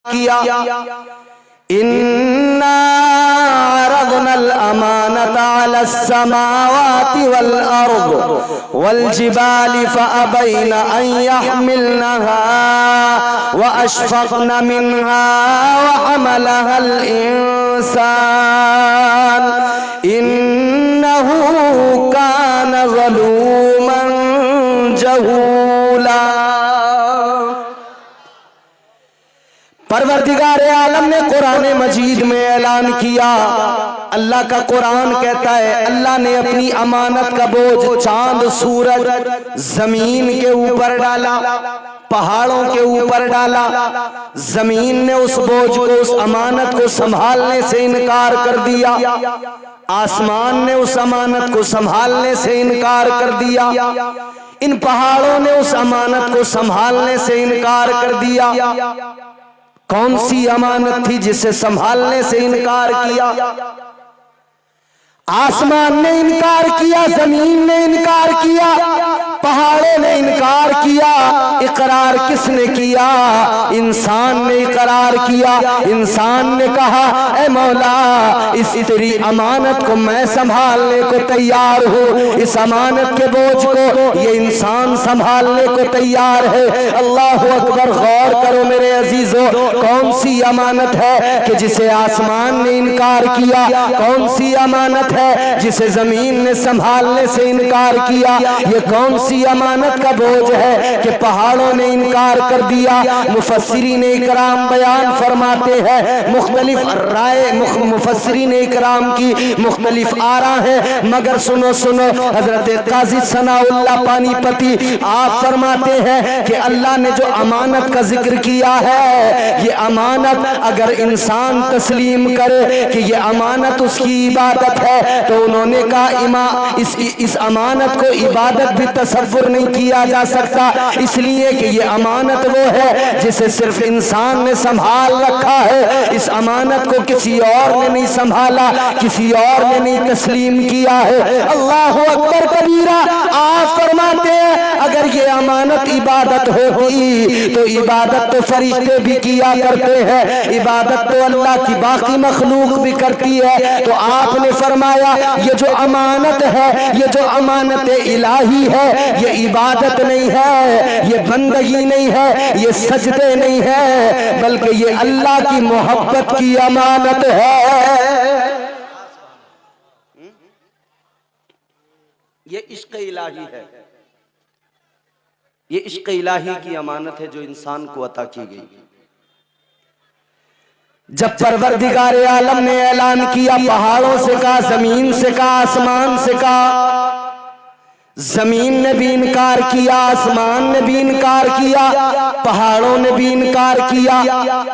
किया इन्ना अरदनल अमानता अलस समावाति वल अर्द वल जिबाली फअबैना अन यहमिलनहा व अशफक़ना मिनहा व हमलहल इंसान इन्नहु कान ज़लूमन जहूला। परवरदिगार आलम ने कुरान मजीद में ऐलान किया, अल्लाह का कुरान कहता है अल्लाह ने अपनी अमानत का बोझ चांद सूरज जमीन के ऊपर डाला, पहाड़ों के ऊपर डाला। जमीन ने उस बोझ को, उस अमानत को संभालने से इनकार कर दिया, आसमान ने उस अमानत को संभालने से इनकार कर दिया, इन पहाड़ों ने उस अमानत को संभालने से इनकार कर दिया। कौन सी अमानत थी जिसे संभालने से इनकार किया? आसमान ने इनकार किया, जमीन ने इनकार किया, पहाड़ों ने इनकार किया। इकरार किसने किया? इंसान ने इकरार किया। इंसान ने कहा ऐ मौला इस तेरी अमानत को मैं संभालने को तैयार हूँ, इस अमानत के बोझ को ये इंसान संभालने को तैयार है। अल्लाह अकबर। गौर करो मेरे अजीजों, कौन सी अमानत है कि जिसे आसमान ने इनकार किया? कौन सी अमानत है जिसे जमीन ने संभालने से इनकार किया? ये कौन सी अमानत का बोझ है कि पहाड़ों ने इनकार कर दिया? मुफस्सिरीन इकराम बयान फरमाते हैं, मुख्तलिफ राय मुफस्सिरीन इकराम की मुख्तलिफ आरा है, मगर सुनो सुनो, हजरत काजी सनाउल्लाह पानीपती आप फरमाते हैं कि अल्लाह ने जो अमानत का जिक्र किया है, ये अमानत अगर इंसान तस्लीम करे कि ये अमानत उसकी इबादत है, तो उन्होंने कहा इस अमानत को इबादत भी तसव्वुर नहीं किया जा सकता, इसलिए कि ये अमानत वो है जिसे सिर्फ इंसान ने संभाल रखा है। इस अमानत को किसी और ने नहीं संभाला, किसी और ने नहीं तस्लीम किया है। अल्लाह अकबर कबीरा। आप फरमाते हैं अगर ये अमानत इबादत होगी तो इबादत तो फरिश्ते भी किया करते हैं, इबादत तो अल्लाह की बाकी मखलूक भी करती है। तो आपने फरमाया ये जो अमानत है, ये जो अमानत इलाही है, ये इबादत नहीं है, ये बंदगी नहीं है, ये सजदे नहीं है, बल्कि ये अल्लाह की मोहब्बत की अमानत है। ये इश्क इलाही है, ये इश्क इलाही की अमानत है जो इंसान को अता की गई। जब परवरदिगार आलम ने ऐलान किया, पहाड़ों से कहा, जमीन से कहा, आसमान से कहा, जमीन ने भी इनकार किया, आसमान ने भी इनकार किया, पहाड़ों ने भी इनकार किया,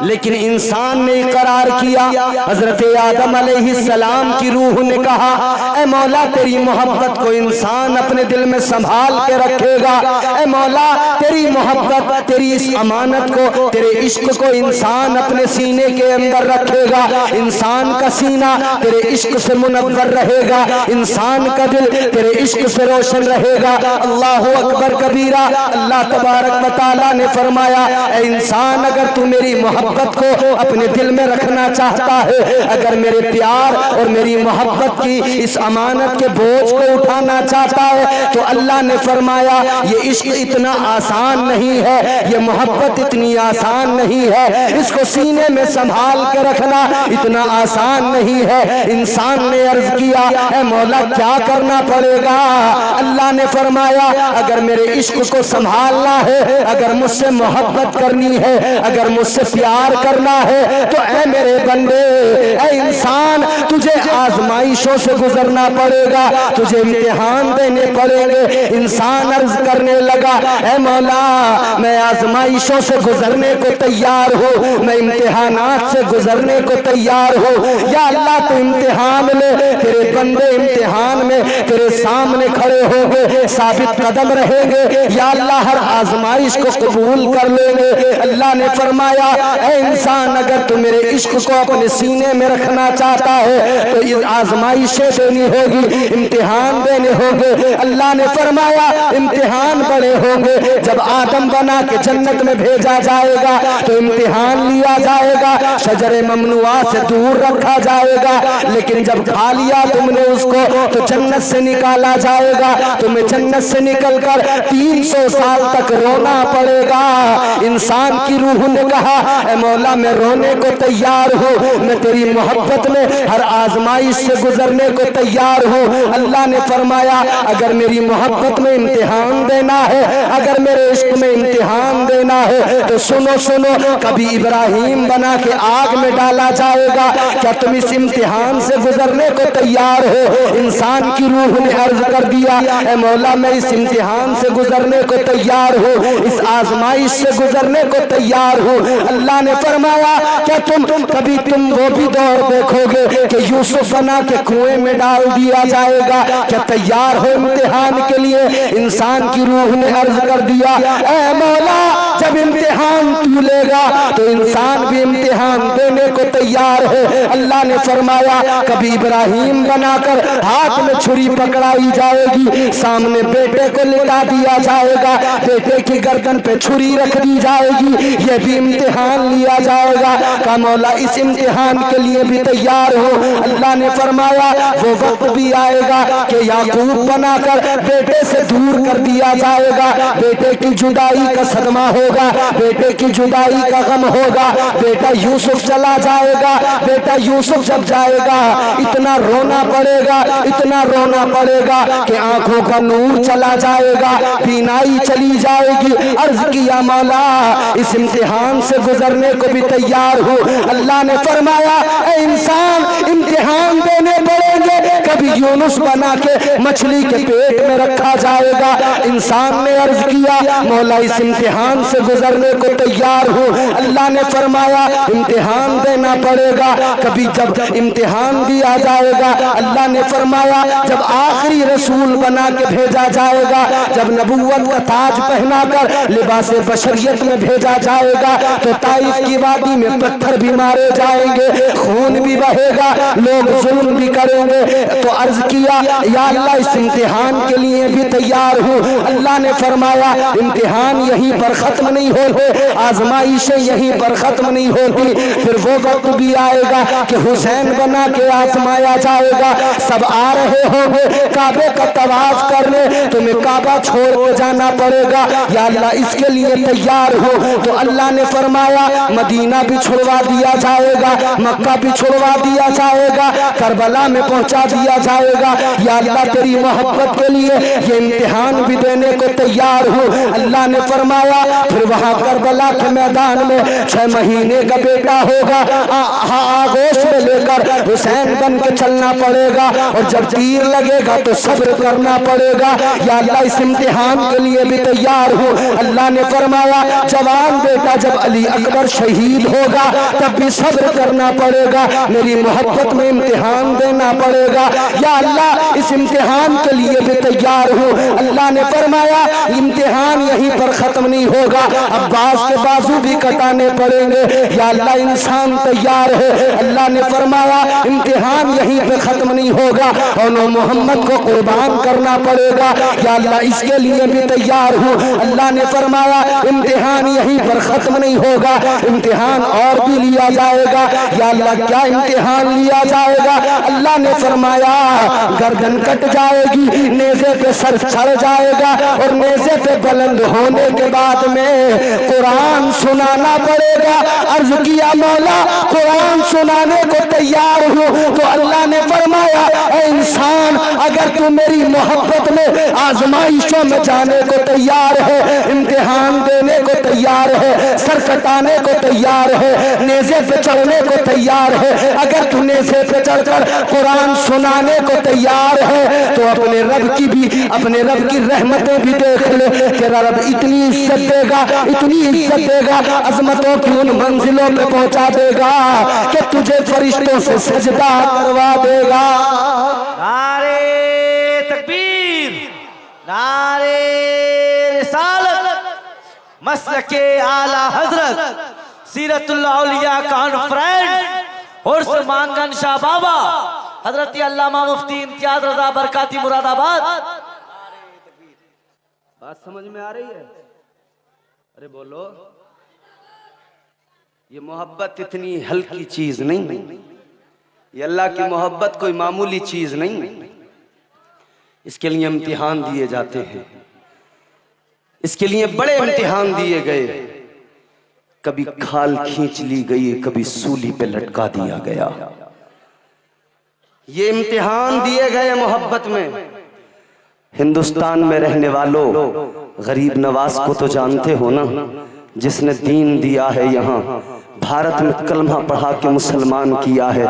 लेकिन इंसान ने इकरार किया। हजरत आदम अलैहिस्सलाम की रूह ने कहा ऐ मौला तेरी मोहब्बत को इंसान अपने दिल में संभाल के रखेगा, ऐ मौला तेरी मोहब्बत, तेरी इस अमानत को, तेरे इश्क को इंसान अपने सीने के अंदर रखेगा, इंसान का सीना तेरे इश्क से मुनव्वर रहेगा, इंसान का दिल तेरे इश्क से रोशन रहेगा। अल्लाह अकबर कबीरा। अल्लाह तबारक व तआला ने फरमाया ऐ इंसान अगर तू मेरी मोहब्बत को अपने दिल में रखना चाहता है, अगर मेरे प्यार और मेरी मोहब्बत की इस अमानत के बोझ को उठाना चाहता है, तो अल्लाह ने फरमाया ये इश्क इतना आसान नहीं है, ये मोहब्बत इतनी आसान नहीं है, इसको सीने में संभाल के रखना इतना आसान नहीं है। इंसान ने अर्ज किया ऐ मौला क्या करना पड़ेगा? अल्लाह ने फरमाया अगर मेरे इश्क को संभालना है, अगर मुझसे मोहब्बत करनी है, अगर मुझसे प्यार करना है, तो ऐ मेरे बंदे, ऐ इंसान, तुझे आजमाइशों से गुजरना पड़ेगा, तुझे इम्तिहान देने पड़ेंगे। इंसान अर्ज करने लगा ऐ मौला मैं आजमाइशों से गुजरने को तैयार हूँ, मैं इम्तिहानात से गुजरने को तैयार हूँ। या अल्लाह तू इम्तिहान ले, तेरे बंदे इम्तिहान में तेरे सामने खड़े हो होंगे, साबित कदम रहेंगे, या अल्लाह हर आजमाइश को कबूल कर लेंगे। अल्लाह ने फरमाया, ऐ इंसान, अगर तू मेरे इश्क को अपने सीने में रखना चाहता है तो ये आजमाइशें देनी होगी, इम्तिहान देने होंगे। अल्लाह ने फरमाया, इम्तिहान बड़े होंगे। जब आदम बना के जन्नत में भेजा जाएगा तो इम्तिहान लिया जाएगा, शजरे ममनुआ से दूर रखा जाएगा, लेकिन जब खा लिया तुमने उसको तो जन्नत से निकाला जाएगा। तुम्हें जन्नत से निकलकर 300 साल तक रोना पड़ेगा। इंसान की रूह ने कहा, ऐ मौला मैं रोने को तैयार हूँ, मैं तेरी मोहब्बत में हर आजमाइश से गुजरने को तैयार हूँ। अल्लाह ने फरमाया, अगर मेरी मोहब्बत में इम्तिहान देना है, अगर मेरे इश्क में इम्तिहान देना है तो सुनो सुनो, कभी इब्राहिम बना के आग में डाला जाएगा, क्या तुम इस इम्तिहान से गुजरने को तैयार हो? इंसान की रूह ने अर्ज कर दिया, ऐ मौला मैं इस इम्तिहान से गुजरने को तैयार हूँ, इस आजमाइश से गुजरने को तैयार हूँ। अल्लाह ने फरमाया, क्या कभी तुम वो भी दौर देखोगे कि यूसुफ बना के कुएं में डाल दिया जाएगा? क्या तैयार हो इम्तिहान के लिए? इंसान की रूह ने अर्ज कर दिया, ऐ मौला जब इम्तिहान तू लेगा तो इंसान भी इम्तिहान देने को तैयार है। अल्लाह ने फरमाया, कभी इब्राहिम बनाकर हाथ में छुरी पकड़ाई जाएगी, सामने बेटे को लिटा दिया जाएगा, बेटे की गर्दन पे छुरी रख दी जाएगी, ये भी इम्तिहान लिया जाएगा। का मौला इस इम्तिहान के लिए भी तैयार हो? अल्लाह ने फरमाया, वो वक्त भी आएगा कि याकूब बनाकर बेटे से दूर कर दिया जाएगा, बेटे की जुदाई का सदमा होगा, बेटे की जुदाई का गम होगा, बेटा यूसुफ चला जाएगा। बेटा यूसुफ जब जाएगा इतना रोना पड़ेगा, इतना रोना पड़ेगा कि आंखों का नूर चला जाएगा, बीनाई चली जाएगी। अर्ज किया, मौला इस इम्तिहान से गुजरने को भी तैयार हूँ। अल्लाह ने फरमाया, ऐ इंसान इम्तिहान देने पड़ेंगे। कभी यूनुस बना के मछली के पेट में रखा जाएगा। इंसान ने अर्ज किया, मौला इस इम्तिहान से गुजरने को तैयार हूँ। अल्लाह ने फरमाया, इम्तिहान देना पड़ेगा। कभी जब इम्तिहान दिया जाएगा, अल्लाह ने फरमाया, जब आखिरी रसूल बना के भेजा जाएगा, जब नबूवत का ताज पहनाकर लिबास बशरियत में भेजा जाएगा तो ताइफ की वादी में पत्थर भी मारे जाएंगे, खून भी बहेगा, लोग जुल्म भी करेंगे। तो अर्ज किया, या अल्लाह इस इम्तिहान के लिए भी तैयार हूँ। अल्लाह ने फरमाया, इम्तिहान यहीं पर खत्म नहीं होते, आजमाइशें यहीं पर खत्म नहीं होती। फिर वो वक्त भी आएगा कि हुसैन बना के आजमाया जाएगा। सब आ रहे होंगे काबे का तवाफ करने, तुम्हें काबा छोड़ के जाना पड़ेगा। या अल्लाह इसके लिए तैयार हो? तो अल्लाह ने फरमाया, मदीना भी छुड़वा दिया जाएगा, मक्का भी छुड़वा दिया जाएगा, करबला में पहुंचा दिया जाएगा। या अल्लाह तेरी मोहब्बत के लिए ये इम्तिहान भी देने को तैयार हूँ। अल्लाह ने फरमाया, फिर वहां करबला के मैदान में 6 महीने का बेटा होगा, आगोश में लेकर हुसैन बन के चलना पड़ेगा, और जब तीर लगेगा तो सब्र करना पड़ेगा। या अल्लाह इस इम्तिहान के लिए भी तैयार हूँ। अल्लाह ने फरमाया, जवान बेटा जब अली अकबर शहीद होगा तब भी सब्र करना पड़ेगा, मेरी मोहब्बत में इम्तिहान देना पड़ेगा। या अल्लाह इस इम्तिहान के लिए भी तैयार हूँ। अल्लाह ने फरमाया, इम्तिहान यहीं पर खत्म नहीं होगा, अब्बास के बाजू भी कटाने पड़ेंगे। या अल्लाह इंसान तैयार है। अल्लाह ने फरमाया, इम्तिहान यहीं पे खत्म नहीं होगा और मोहम्मद को कुर्बान करना पड़ेगा। या अल्लाह इसके लिए भी तैयार हूँ। अल्लाह ने फरमाया, इम्तिहान यहीं पर खत्म नहीं होगा, इम्तिहान और भी लिया जाएगा। या अल्लाह क्या इम्तिहान लिया जाएगा? अल्लाह ने फरमाया, गर्दन कट जाएगी, नेज़े पे सर चढ़ जाएगा, और नेज़े पे बुलंद होने के बाद में कुरान सुनाना पड़ेगा। अर्ज किया, मौला कुरान सुनाने को तैयार हूँ। तो अल्लाह ने फरमाया, ऐ इंसान अगर तू मेरी मोहब्बत में आजमाइशों में जाने को तैयार है, इम्तिहान देने को तैयार है, सर कटाने को तैयार है, नेज़े पे चढ़ने को तैयार है, अगर तू नेज़े पे चढ़कर कुरान सुनाने को तैयार है तो अपने रब की रहमतें भी देख ले। तेरा रब इतनी इज्जत देगा, इतनी इज्जत देगा, अजमतों की उन मंजिलों पे पहुंचा देगा कि तुझे फरिश्तों से सजदा करवा देगा। नारे तकबीर, नारे रिसालत, मसलके आला हजरत, सीरतुल औलिया कॉन्फ्रेंस उर्स मांगन शाह बाबा, हजरत अल्लामा मुफ्ती इम्तियाज रजा बरकाती मुरादाबाद। बात समझ में आ रही है? अरे बोलो। ये मोहब्बत इतनी हल्की चीज नहीं, ये अल्लाह की मोहब्बत कोई मामूली चीज नहीं। इसके लिए इम्तिहान दिए जाते हैं, इसके लिए बड़े इम्तिहान दिए गए। कभी खाल खींच ली गई, कभी सूली पे लटका दिया गया। ये इम्तिहान दिए गए मोहब्बत में। हिंदुस्तान में रहने वालों, गरीब नवाज को तो जानते हो ना, जिसने दीन दिया है यहाँ भारत में कलमा पढ़ा के मुसलमान किया है।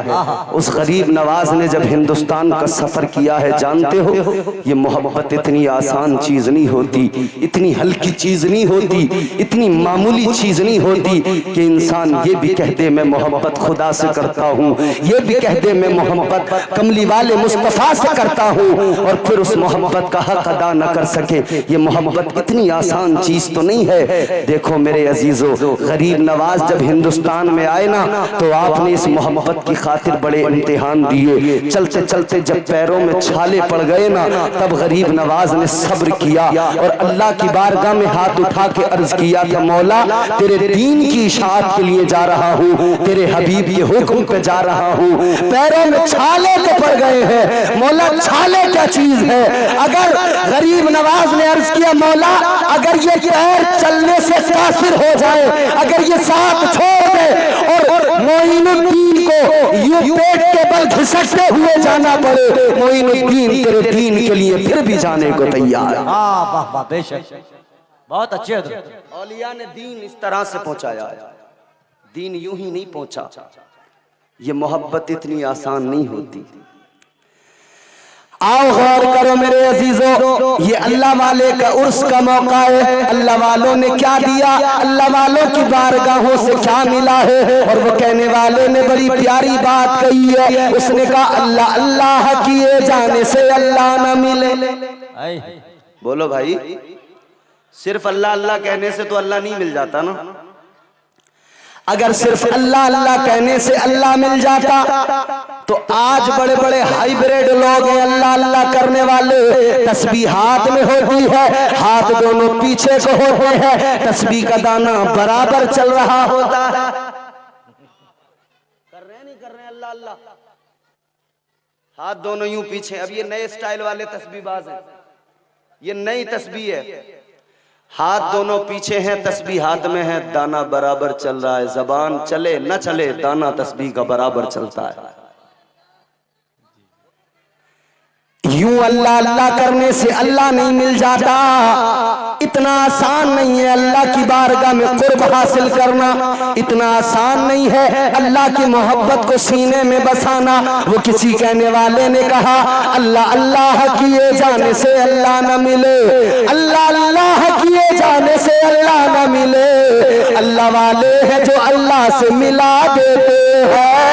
उस गरीब नवाज ने जब हिंदुस्तान का सफर किया है, जानते हो ये मोहब्बत इतनी आसान चीज नहीं होती, इतनी हल्की चीज नहीं होती, इतनी मामूली चीज नहीं होती कि इंसान ये भी कह दे मैं मोहब्बत खुदा से करता हूँ, ये भी कह दे मैं मोहब्बत कमली वाले मुस्तफा से करता हूँ, और फिर उस मोहब्बत का हक अदा न कर सके। ये मोहब्बत इतनी आसान चीज तो नहीं है। देखो मेरे अजीजों, गरीब नवाज जब हिंदुस्तान में आए ना, तो आपने इस मोहब्बत की खातिर बड़े इम्तिहान दिए। चलते चलते जब पैरों में छाले पड़ गए ना, तब गरीब नवाज ने सब्र किया और अल्लाह की बारगाह में हाथ उठा के अर्ज किया कि मौला तेरे दीन की इशाअत के लिए जा रहा हूँ, तेरे हबीब के हुक्म पे जा रहा हूँ। पैरों में छाले तो पड़ गए हैं, मौला छाले क्या चीज है? अगर गरीब नवाज ने अर्ज किया मौला अगर ये पैर चलने से काफिर हो जाए, अगर ये साथ छोड़ दे और मोइनुद्दीन को यूं पेट के बल घिसटते हुए जाना पड़े, मोइनुद्दीन तेरे दीन के लिए फिर भी जाने को तैयार। वाह वाह वाह, बेशक बहुत अच्छे। औलिया ने दीन इस तरह से पहुंचाया, दीन यूं ही नहीं पहुंचा। ये मोहब्बत इतनी आसान नहीं होती। आओ गौर करो मेरे अजीजों, ये अल्लाह वाले का उर्स का मौका है। अल्लाह वालों ने क्या दिया, अल्लाह वालों की बारगाहों से क्या मिला है। और वो कहने वाले ने बड़ी प्यारी बात कही है, उसने कहा अल्लाह अल्लाह किए जाने से अल्लाह न मिले। बोलो भाई, सिर्फ अल्लाह अल्लाह कहने से तो अल्लाह नहीं मिल जाता ना। अगर सिर्फ अल्लाह अल्लाह कहने से अल्लाह मिल जाता तो आज बड़े बड़े हाइब्रिड लोग हैं, अल्लाह अल्लाह करने वाले। तस्बीह हाथ में होती है, हाथ दोनों पीछे को होते हैं, तस्बीह का दाना बराबर चल रहा होता है। कर रहे नहीं कर रहे अल्लाह अल्लाह, हाथ दोनों यूं पीछे। अब ये नए स्टाइल वाले तस्बीहबाज हैं, ये नई तस्बीह है। हाथ दोनों पीछे हैं, तस्बीह हाथ में है, दाना बराबर चल रहा है। जबान चले न चले, दाना तस्बीह का बराबर चलता है। यूं अल्लाह अल्लाह करने से अल्लाह नहीं मिल जाता। इतना आसान नहीं है अल्लाह की बारगाह में कुर्ब हासिल करना, इतना आसान नहीं है अल्लाह की मोहब्बत को सीने में बसाना। वो किसी कहने वाले ने कहा अल्लाह अल्लाह किए जाने से अल्लाह न मिले, अल्लाह अल्लाह किए जाने से अल्लाह न मिले। अल्लाह वाले हैं जो अल्लाह से मिला देते हैं।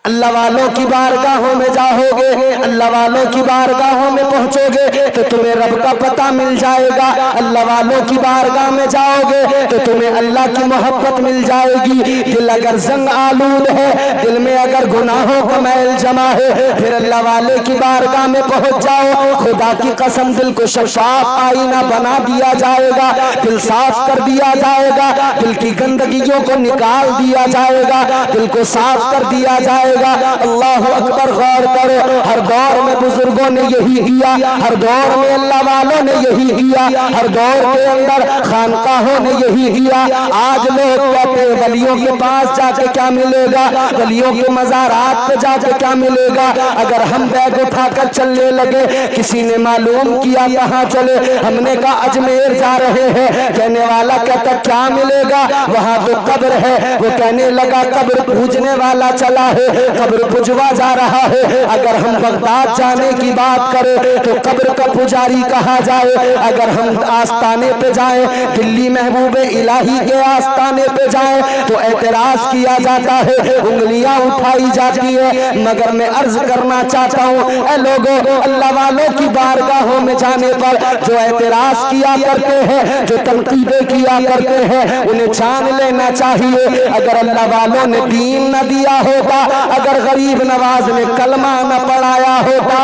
अल्लाह वालों की बारगाहों में जाओगे, अल्लाह वालों की बारगाहों में पहुंचोगे तो तुम्हें रब का पता मिल जाएगा। अल्लाह वालों की बारगाह में जाओगे तो तुम्हें अल्लाह की मोहब्बत मिल जाएगी। दिल अगर जंग आलूद है, दिल में अगर गुनाहों का मैल जमा है, फिर अल्लाह वाले की बारगाह में पहुंच जाओ। खुदा की कसम दिल को शफाफ आईना बना दिया जाएगा, दिल साफ कर दिया जाएगा, दिल की गंदगियों को निकाल दिया जाएगा, दिल को साफ कर दिया जाएगा। अल्लाह अकबर। गौर करो, हर दौर में बुजुर्गों ने यही किया, हर दौर में अल्लाह वालों ने यही किया, हर दौर के अंदर खानकाहों ने यही किया। आज लोग कहते हैं वलियों के पास जाके क्या मिलेगा, वलियों के मज़ारात पे जाके क्या मिलेगा। अगर हम बैग उठाकर चलने लगे, किसी ने मालूम किया कहाँ चले, हमने कहा अजमेर जा रहे हैं, कहने वाला कहता क्या मिलेगा, वहां तो कब्र है। वो कहने लगा कब्र पूजने वाला चला है, कब्र पुजवा जा रहा है। अगर हम बगदाद जाने की बात करें तो कब्र का पुजारी कहा जाए। अगर हम आस्ताने पे जाएं, दिल्ली महबूबे इलाही के के आस्ताने पे जाए तो एतराज किया जाता है, उंगलियां उठाई जाती है। मगर मैं अर्ज करना चाहता हूँ, ऐ लोगों, अल्लाह वालों की बारगाहों में जाने पर जो एतराज किया करते हैं, जो तनकीदें किया करते हैं, उन्हें जान लेना चाहिए अगर अल्लाह वालों ने दीन न दिया होता, अगर गरीब नवाज ने कलमा न पढ़ाया होता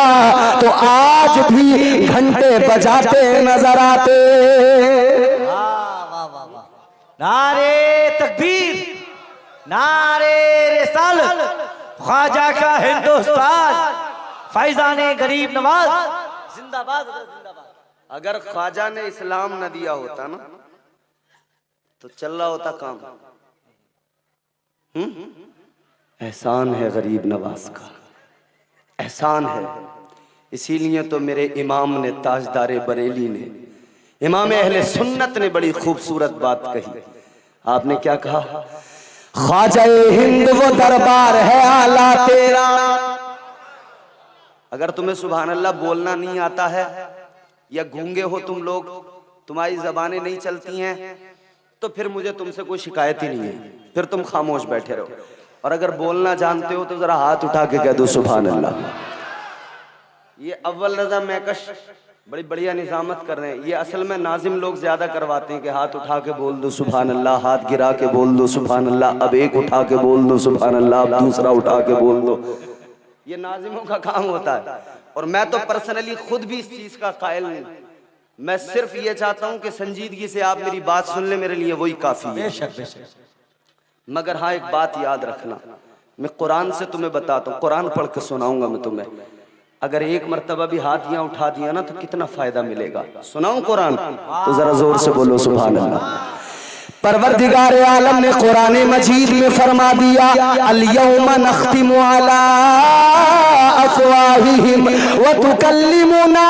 तो आज भी घंटे बजाते नजर आते। नारे तकबीर, नारे रिसालत, ख्वाजा का हिंदुस्तान, फैजाने गरीब नवाज जिंदाबाद जिंदाबाद। अगर ख्वाजा ने इस्लाम न दिया होता ना तो चल रहा होता काम। एहसान है गरीब नवाज का, एहसान है। इसीलिए तो मेरे इमाम ने, ताजदारे बरेली ने, इमाम अहले सुन्नत ने बड़ी खूबसूरत बात कही। आपने क्या कहा? ख्वाजा हिंद वो दरबार है आला तेरा। अगर तुम्हें सुभान अल्लाह बोलना नहीं आता है या गूंगे हो तुम लोग, तुम्हारी जबानें नहीं चलती हैं, तो फिर मुझे तुमसे कोई शिकायत ही नहीं है, फिर तुम खामोश बैठे रहो। और अगर बोलना जानते हो तो जरा हाथ उठा के कह दो सुभान अल्लाह। ये अव्वल रजा मैकश बड़ी बढ़िया निजामत कर रहे हैं। ये असल में नाजिम लोग ज्यादा करवाते हैं कि हाथ उठा के बोल दो सुभान अल्लाह, हाथ गिरा के बोल दो सुभान अल्लाह, अब एक उठा के बोल दो सुभान अल्लाह, अब दूसरा उठा के बोल दो। ये नाजिमों का काम होता है। और मैं तो पर्सनली खुद भी इस चीज का कायल नहीं। मैं सिर्फ ये चाहता हूं कि संजीदगी से आप मेरी बात सुन ले, मेरे लिए वही काफी है। बेशक बेशक। मगर हाँ, एक बात याद रखना, मैं कुरान से तुम्हें बताता हूँ, कुरान पढ़ के सुनाऊंगा मैं तुम्हें। अगर एक मर्तबा भी हाथ यहाँ उठा दिया ना तो कितना फायदा मिलेगा। सुनाऊं कुरान? तो जरा जोर से बोलो सुभान अल्लाह। परवरदिगार आलम ने कुरान मजीद में फरमा दिया, अल यौमा नख्तिमु अला अफ़वाहिहिम व तुकल्लिमुना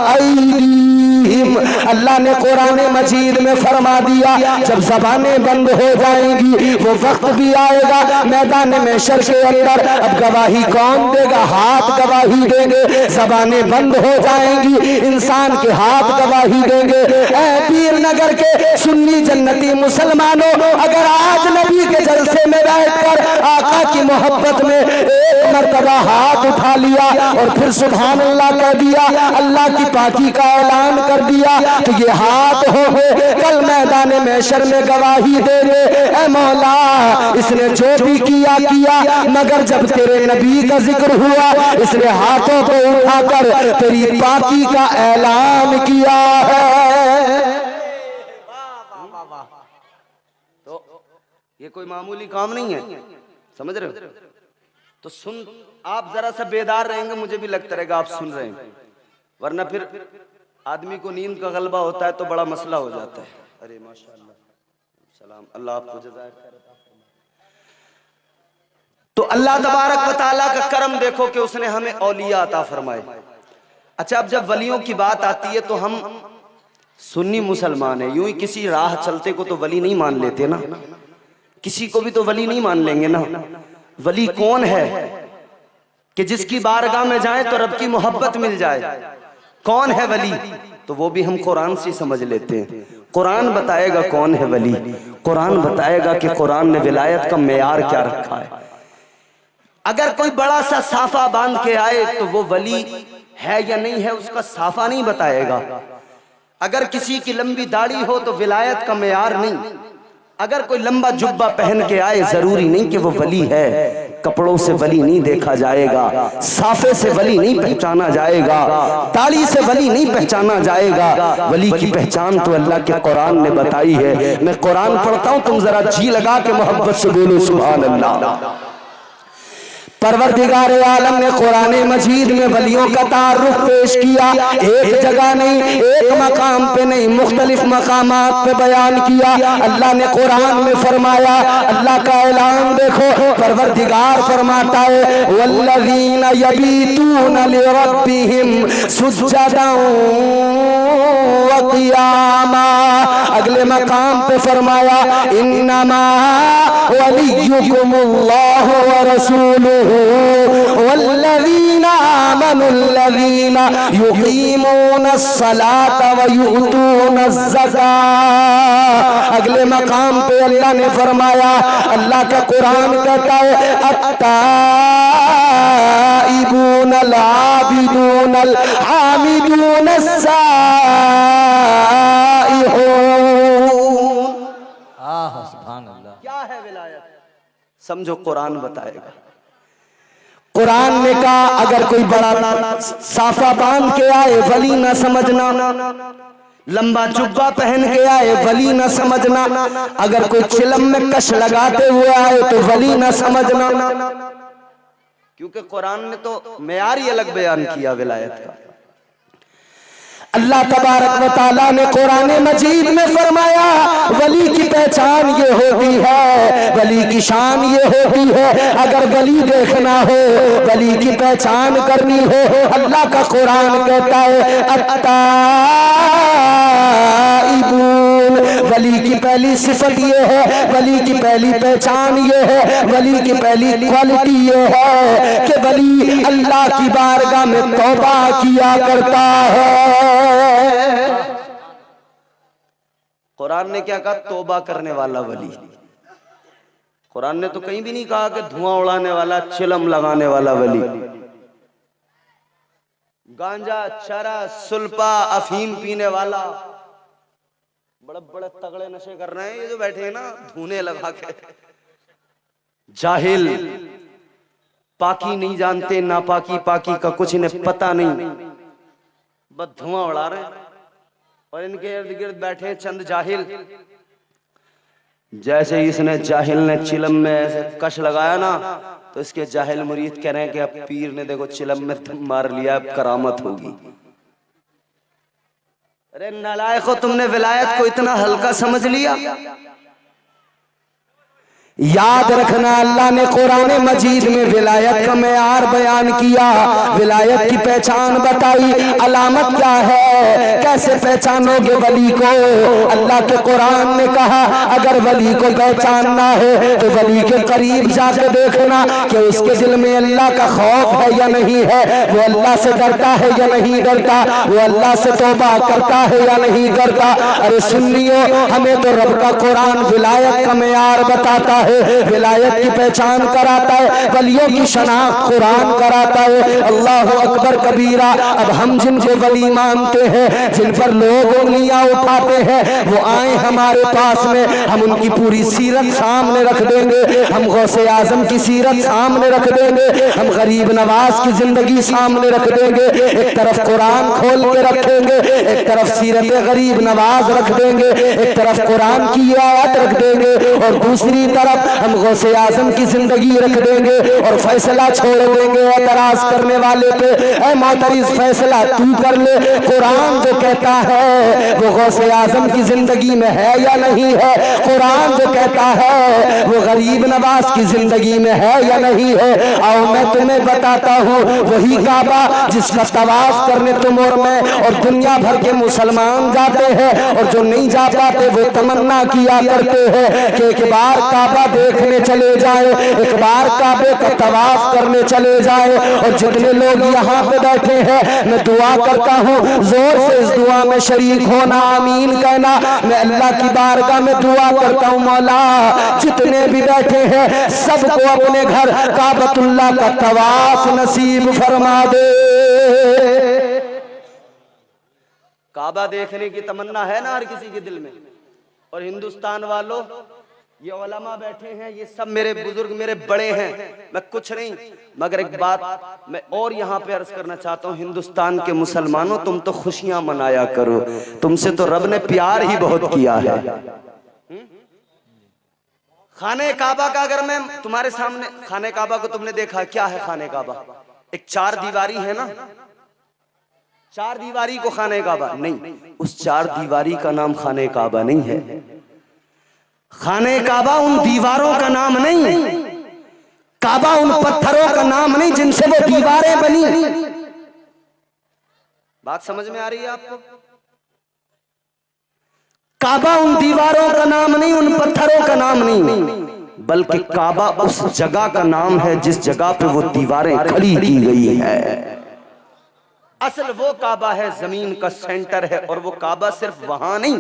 अयदीहिम। अल्लाह ने कुरान मजीद में फरमा दिया, जब ज़बानें बंद हो जाएंगी वो वक्त भी आएगा मैदान महशर के अंदर। अब गवाही कौन देगा? हाथ गवाही देंगे। ज़बानें बंद हो जाएंगी, इंसान के हाथ गवाही देंगे। ऐ पीर नगर के सुन्नी जन्नती मुसलमानों, अगर आज नबी के जलसे में बैठकर आका की मोहब्बत में एक मर्तबा हाथ उठा लिया और फिर सुभान अल्लाह कह दिया, अल्लाह की पाकी का ऐलान कर दिया, तो ये हाथ हो गए कल मैदान महशर में गवाही देंगे, ऐ मौला इसने जो भी किया किया, मगर जब तेरे नबी का जिक्र हुआ इसने हाथों को उठाकर तेरी पाकी का ऐलान किया है। तो ये कोई मामूली काम नहीं है, समझ रहे हो? तो सुन, आप जरा सा बेदार रहेंगे, मुझे भी लगता रहेगा आप सुन रहे हैं, वरना फिर आदमी को नींद का गलबा होता है तो बड़ा मसला हो जाता है। अरे माशाअल्लाह, सलाम, अल्लाह आपको जज़ाए खैर अता फरमाए। तो अल्लाह तबारक व तआला का करम देखो कि उसने हमें औलिया अता फरमाए। अच्छा, अब जब वलियों की बात आती है तो हम सुन्नी मुसलमान है, यूं ही किसी राह चलते को तो वली नहीं मान लेते ना, किसी को भी तो वली नहीं मान लेंगे ना। वली कौन है कि जिसकी बारगाह में जाए तो रब की मोहब्बत मिल जाए? कौन है वली? तो वो भी हम कुरान से समझ लेते हैं। कुरान बताएगा कौन है वली, कुरान बताएगा कि कुरान ने विलायत का मेयार क्या रखा है। अगर कोई बड़ा सा साफा बांध के आए तो वो वली है या नहीं है उसका साफा नहीं बताएगा। अगर किसी की लंबी दाढ़ी हो तो विलायत का मेयार नहीं। अगर कोई लंबा जुब्बा पहन के आए जरूरी नहीं कि वो वली है। कपड़ों से वली नहीं देखा जाएगा, साफे से वली नहीं पहचाना जाएगा, दाढ़ी से वली नहीं पहचाना जाएगा। वली की पहचान तो अल्लाह के कुरान ने बताई है। मैं कुरान पढ़ता हूँ, तुम जरा जी लगा के मोहब्बत से बोलो सुभान अल्लाह। परवरदिगार आलम ने कुरान मजीद में वलियों का तारुफ पेश किया। एक जगह नहीं, एक मकाम पे नहीं, मुख्तलिफ मकामात पे बयान किया। अल्लाह ने कुरान में फरमाया, अल्लाह का ऐलान देखो, परवरदिगार फरमाता है, वल्लज़ीना यबीतूना लिरब्बिहिम सुज्जदन व क़ियामा। अगले मकाम पे फरमाया, इन्नमा वलियुकुमुल्लाहु व रसूलुहु वल्लज़ीना आमनुल्लज़ीना युक़ीमूनस्सलाता व यु'तूनज़्ज़कात। अगले मकाम पे अल्लाह ने फरमाया, अल्लाह का कुरान कहता है अत्ताइबून अल आबिदून अल हामिदून अस्साइहून। सुभान अल्लाह। क्या है विलायत? समझो, कुरान बताएगा। कुरान ने कहा अगर कोई बड़ा साफा बांध के आए वली ना समझना, लंबा जुब्बा पहन के आए वली ना समझना, अगर कोई चिलम में कश लगाते हुए आए तो वली ना समझना, क्योंकि कुरान ने तो मेयार ही अलग बयान किया विलायत का। अल्लाह तबारक व तआला ने कुरान मजीद में फरमाया वली की पहचान ये होती है, वली की शान ये होती है। अगर वली देखना हो, वली की पहचान करनी हो, अल्लाह का कुरान कहता है अत्ताइबून। वली की पहली सिफत ये है, वली की पहली पहचान ये है, वली की पहली क्वालिटी ये है कि वली अल्लाह की बारगाह में तौबा किया करता है। कुरान ने क्या कहा? तौबा करने वाला वली। कुरान ने तो कहीं भी नहीं कहा कि धुआं उड़ाने वाला, चिलम लगाने वाला वली। गांजा, चरस, सुल्पा, अफीम पीने वाला, बड़े बड़े तगड़े नशे कर रहे हैं ये जो बैठे हैं ना धुने लगा के, जाहिल, पाकी नहीं जानते, नापाकी पाकी का कुछ इन्हें पता नहीं, बस धुआं उड़ा रहे हैं। और इनके इर्द गिर्द बैठे चंद जाहिल। जैसे इसने जाहिल ने चिलम में ऐसे कश लगाया ना, तो इसके जाहिल मुरीद कह रहे हैं कि अब पीर ने देखो चिलम में मार लिया, अब करामत होगी। अरे नालायको, तुमने विलायत को इतना हल्का समझ लिया। याद रखना, अल्लाह ने कुरान मजीद में विलायत का मेयार बयान किया, विलायत की पहचान बताई। अलामत क्या है, कैसे पहचानोगे वली को? अल्लाह के कुरान ने कहा अगर वली को पहचानना है तो वली के करीब जाकर देखना कि उसके दिल में अल्लाह का खौफ है या नहीं है, वो अल्लाह से डरता है या नहीं डरता, वो अल्लाह से तौबा करता है या नहीं करता। अरे सुनियो, हमें तो रब का कुरान विलायत का मेयार बताता है, विलायत की पहचान कराता है, वलियों की शनाख्त कुरान कराता है। अल्लाह अकबर कबीरा। अब हम जिनको वली मानते हैं, जिन पर लोग उंगलियां उठाते हैं, वो आए हमारे पास में, हम उनकी पूरी सीरत सामने रख देंगे, हम गौसे आजम की सीरत सामने रख देंगे, हम गरीब नवाज की जिंदगी सामने रख देंगे। एक तरफ कुरान खोल के रखेंगे, एक तरफ सीरत गरीब नवाज रख देंगे, एक तरफ कुरान की आयत रख देंगे और दूसरी तरफ हम गौसे आजम की जिंदगी रख देंगे और फैसला छोड़ देंगे एतराज करने वाले पे। ऐ मोतरीज, फैसला तू कर ले, कुरान जो कहता है वो गौसे आजम की जिंदगी में है या नहीं है, कुरान जो कहता है वो गरीब नवाज की जिंदगी में है या नहीं है। आओ मैं तुम्हें बताता हूँ, वही काबा जिसका तवाफ करने तुम और मैं और दुनिया भर के मुसलमान जाते हैं, और जो नहीं जा पाते वो तमन्ना किया करते हैं कि एक बार काबा देखने चले जाए, एक बार काबे का तवाफ करने चले जाए। और जितने लोग यहाँ पे बैठे हैं, मैं दुआ करता हूँ जोर से इस दुआ में शरीक होना, आमीन कहना। मैं अल्लाह की बारगाह में दुआ करता हूँ, मौला जितने भी बैठे हैं सबको अपने घर काबतुल्लाह का तवाफ नसीब फरमा दे। काबा देखने की तमन्ना है ना हर किसी के दिल में। और हिंदुस्तान वालों, ये उलमा बैठे हैं, ये सब मेरे बुजुर्ग, मेरे बड़े हैं, मैं कुछ नहीं, मगर एक बात मैं और यहाँ पे अर्ज करना चाहता हूँ, हिंदुस्तान के मुसलमानों, तुम तो खुशियां मनाया करो, तुमसे तो रब ने प्यार ही बहुत किया है। खाने काबा का अगर मैं तुम्हारे सामने, खाने काबा को तुमने देखा, क्या है खाने काबा? एक चार दीवारी है ना, चार दीवारी को खाने काबा नहीं, उस चार दीवारी का नाम खाने काबा नहीं है। खाने काबा उन दीवारों का नाम नहीं, काबा उन पत्थरों का नाम नहीं जिनसे वो दीवारें बनी। बात समझ में आ रही है आपको? काबा उन दीवारों का नाम नहीं, उन पत्थरों का नाम नहीं, बल्कि काबा उस जगह का नाम है जिस जगह पे वो दीवारें खड़ी की गई है। असल वो काबा है, जमीन का सेंटर है, और वो काबा सिर्फ वहां नहीं,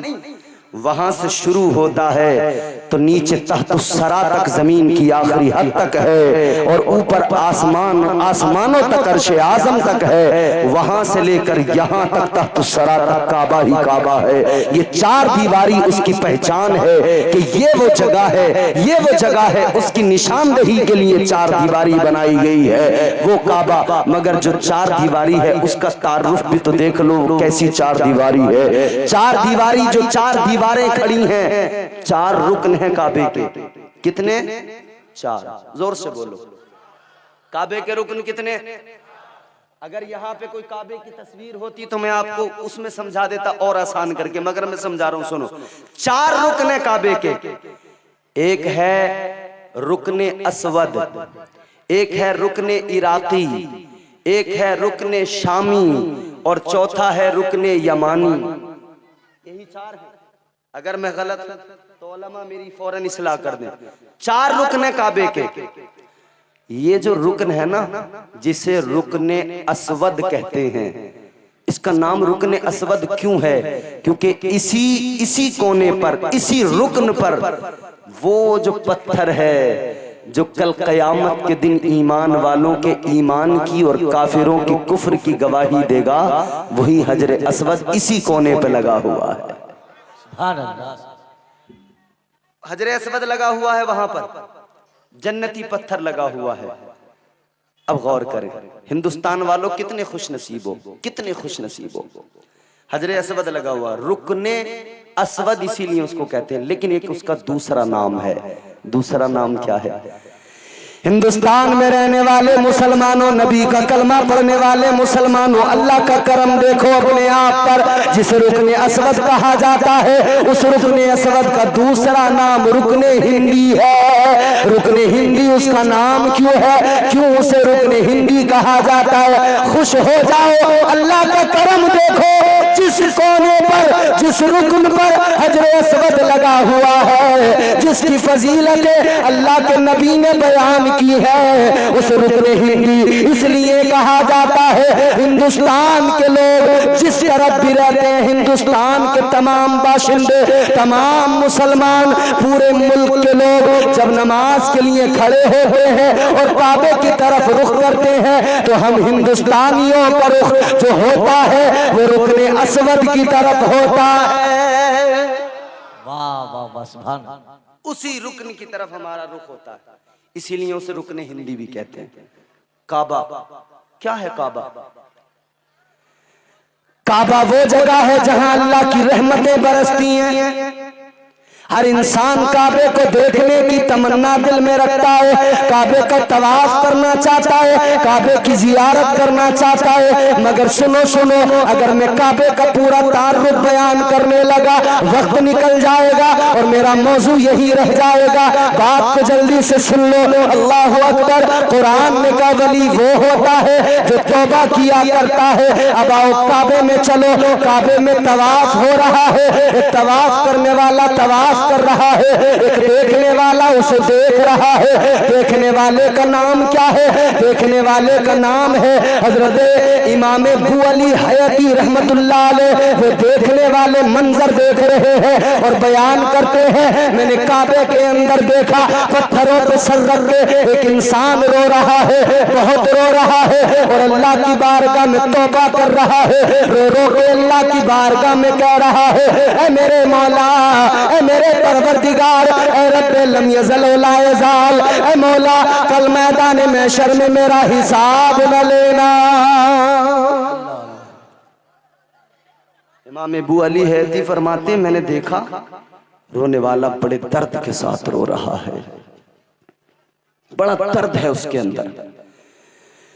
वहां से शुरू होता है तो नीचे तहतुस्सरा तक जमीन की आखिरी हद तक है, और ऊपर आसमान आसमानों तक अर्शे आजम तक है। वहां से लेकर यहां तक तहतुस्सरा तक काबा ही काबा है। ये चार दीवारी उसकी पहचान है कि ये वो जगह है, ये वो जगह है। उसकी निशानदेही के लिए चार दीवारी बनाई गई है, वो काबा। मगर जो चार दीवारी है उसका तारुफ भी तो देख लो, कैसी चार दीवारी है। चार दीवारी, जो चार दीवारें खड़ी हैं, चार रुकन हैं काबे के। कितने? चार। जोर से बोलो, काबे के रुकन कितने? अगर यहाँ पे कोई काबे की तस्वीर होती तो मैं आपको उसमें समझा देता और आसान करके, मगर मैं समझा रहा हूं, सुनो। चार रुकन है काबे के। एक है रुकने अस्वद, एक है रुकने इराकी, एक है रुकने शामी, और चौथा है रुकने यमानी। यही चार है। अगर मैं गलत हूं तो उलमा मेरी फौरन इस्लाह कर दें। चार रुकन है काबे के। ये जो रुकन है ना, जिसे रुकने अस्वद कहते हैं, इसका नाम रुकने अस्वद क्यों है? क्योंकि इसी कोने पर, इसी रुकन पर वो जो पत्थर है जो कल कयामत के दिन ईमान वालों के ईमान की और काफिरों की कुफ्र की गवाही देगा, वही हजर अस्वद इसी कोने पे लगा हुआ है। हजर अस्वद लगा हुआ है, वहां पर जन्नती पत्थर लगा हुआ है। अब गौर करें, हिंदुस्तान वालों कितने खुश नसीब हो, कितने खुश नसीब हो। हजर अस्वद लगा हुआ, रुकने अस्वद इसीलिए उसको कहते हैं। लेकिन एक उसका दूसरा नाम है। दूसरा नाम क्या है? हिंदुस्तान में रहने वाले मुसलमानों, नबी का कलमा पढ़ने वाले मुसलमानों, अल्लाह का करम देखो अपने आप पर। जिस रुकने अस्वद कहा जाता है, उस रुकने अस्वद का दूसरा नाम रुकने हिंदी है। रुकने हिंदी उसका नाम क्यों है? क्यों उसे रुकने हिंदी कहा जाता है? खुश हो जाओ, अल्लाह का करम देखो। जिस कोने पर, जिस रुकन पर हजर अस्वद लगा हुआ है, जिसकी फजीलतें अल्लाह के नबी ने बयान की है, उस रुकने हिंदी इसलिए कहा जाता है। हिंदुस्तान के लोग जिस तरफ भी रहते हैं, हिंदुस्तान के तमाम बाशिंदे, तमाम मुसलमान, पूरे मुल्क के लोग जब नमाज के लिए खड़े होते हैं और काबे की तरफ रुख करते हैं, तो हम हिंदुस्तानियों का रुख जो होता है वो रुकने अस्वद की तरफ होता है। वाह वाह वाह, सुभान। उसी रुकन की तरफ हमारा रुख होता है, इसीलिए उसे रुकने हिंदी भी कहते हैं। काबा क्या है? काबा, काबा वो जगह है जहां अल्लाह की रहमतें बरसती हैं। हर इंसान काबे को देखने की तमन्ना दिल में रखता है, काबे का तवाफ करना चाहता है, काबे की जियारत करना चाहता है। मगर सुनो सुनो, अगर मैं काबे का पूरा तारुफ बयान करने लगा, वक्त निकल जाएगा और मेरा मौजू यही रह जाएगा। बात को जल्दी से सुन लो। अल्लाह अकबर। कुरान में का वली वो होता है जो तौबा किया करता है। अब आओ काबे में चलो। काबे में तवाफ हो रहा है, एक तवाफ करने वाला तवाफ कर रहा है, एक देखने वाला उसे देख रहा है। देखने वाले का नाम क्या है? देखने वाले का नाम है हजरत इमाम अबू अली हयाती रहमतुल्लाह अलैह। वो देखने वाले मंजर देख रहे हैं और बयान करते हैं, मैंने काबे के अंदर देखा, पत्थरों पे सर रख के एक इंसान रो रहा है, बहुत रो रहा है और अल्लाह की बारगाह में तौबा कर रहा है। रो रो के अल्लाह की बारगाह में कह रहा है, ऐ मेरे मौला, ऐ मेरे परवरदिगार, ऐ रब्बे लम यज़ल वला यज़ाल, ऐ मौला कल मैदान महशर में मेरा हिसाब न लेना। इमाम अबू अली हैती फरमाते, मैंने देखा रोने वाला बड़े दर्द के साथ रो रहा है, बड़ा दर्द है उसके अंदर।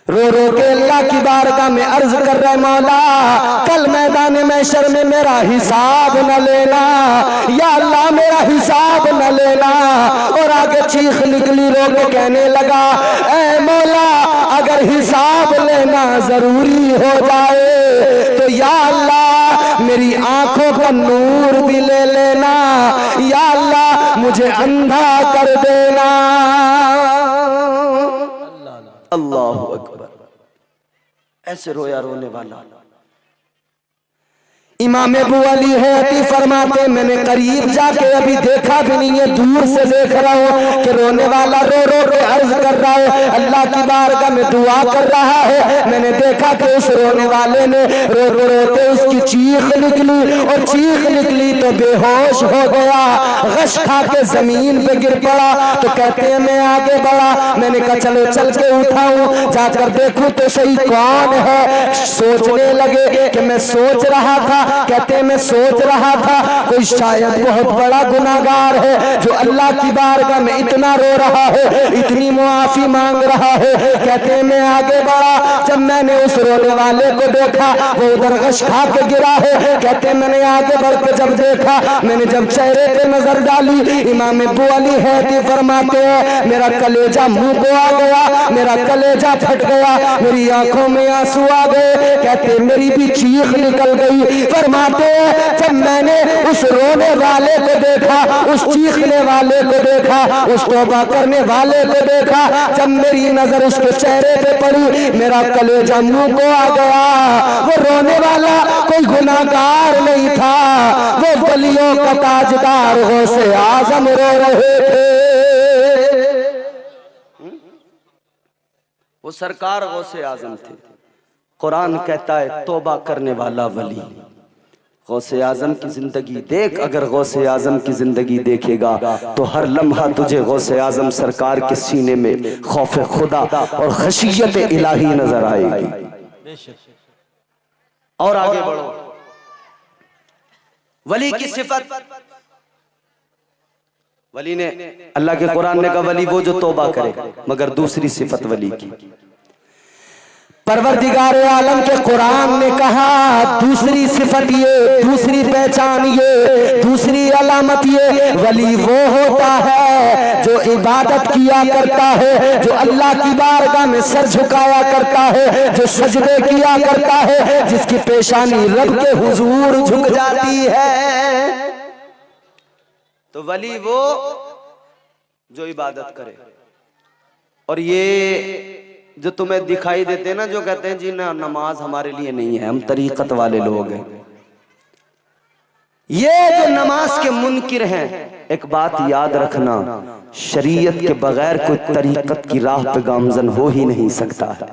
रो रो के अल्लाह की बारगाह में अर्ज कर रहे, मौला कल मैदान महशर में मेरा हिसाब न लेना, या अल्लाह मेरा हिसाब न लेना। और आगे चीख निकली, रो के कहने लगा, ऐ मौला अगर हिसाब लेना जरूरी हो जाए तो या अल्लाह मेरी आंखों का नूर भी ले लेना, या अल्लाह मुझे अंधा कर देना। अल्लाह अकबर। ऐसे रोया रोने वाला। इमाम अबू अली हयाती फरमाते मैंने करीब जाके अभी देखा भी नहीं है, दूर से देख रहा हूँ कि रोने वाला रो रो के अर्ज कर रहा है, अल्लाह की बारगाह में दुआ कर रहा है। मैंने देखा कि उस रोने वाले ने रोते रोते उसकी चीख निकली और चीख निकली तो बेहोश हो गया, गश खा के जमीन पे गिर पड़ा। तो कहते हैं मैं आगे बढ़ा, मैंने कहा चलो चल के उठाऊं, जाकर देखूं तो सही कौन है। सोचने लगे कि मैं सोच रहा था, कहते मैं सोच रहा था कोई शायद बहुत बड़ा गुनाहगार है जो अल्लाह की बारगाह में इतना रो रहा है, इतनी मुआफी मांग रहा है। कहते मैं आगे बढ़ा, जब मैंने उस रोने वाले को देखा वो उधर गश खा के गिरा है। कहते मैंने आगे बढ़ के जब देखा, मैंने जब चेहरे पे नजर डाली, इमाम अबू अली हयाती फरमाते हैं मेरा कलेजा मुंह को आ गया, मेरा कलेजा फट गया, मेरी आंखों में आंसू आ गए। कहते मेरी भी चीख निकल गई। फरमाते हैं जब मैंने उस रोने वाले को देखा, उस चीखने वाले को देखा, उस तौबा करने वाले को देखा, जब मेरी नजर उसके चेहरे पे पड़ी, मेरा कलेजा मुंह को आ गया। वो रोने वाला कोई गुनाहगार नहीं था, वो वलियों का ताजदार गौसे आजम रो रहे थे। वो सरकार गौसे आजम थे। कुरान कहता है तौबा करने वाला वली। गौसे आजम की जिंदगी देख, अगर गौसे आजम की जिंदगी देखेगा तो हर लम्हा तुझे गौसे आजम सरकार के सीने में खौफ खुदा और खशियत इलाही नजर आएगी। और आगे बढ़ो, वली की सिफत, वली ने अल्लाह के कुरान ने कहा वली वो जो तौबा करे, मगर दूसरी सिफत वली की परवरदिगार आलम के कुरान ने कहा दूसरी सिफत ये, दूसरी पहचान ये, दूसरी अलामत ये, वली वो होता है जो इबादत किया करता है, जो अल्लाह की बारगाह में सर झुकाया करता है, जो सजदे किया करता है, जिसकी पेशानी रब के हुजूर झुक जाती है। तो वली वो जो इबादत करे। और ये जो तुम्हें दिखाई देते हैं ना, जो कहते हैं जी ना नमाज हमारे लिए नहीं है, हम तरीकत वाले लोग हैं, ये जो नमाज के मुनकिर हैं, एक बात याद रखना, शरीयत के बगैर कोई तरीकत की राह पे गामजन हो ही नहीं सकता है।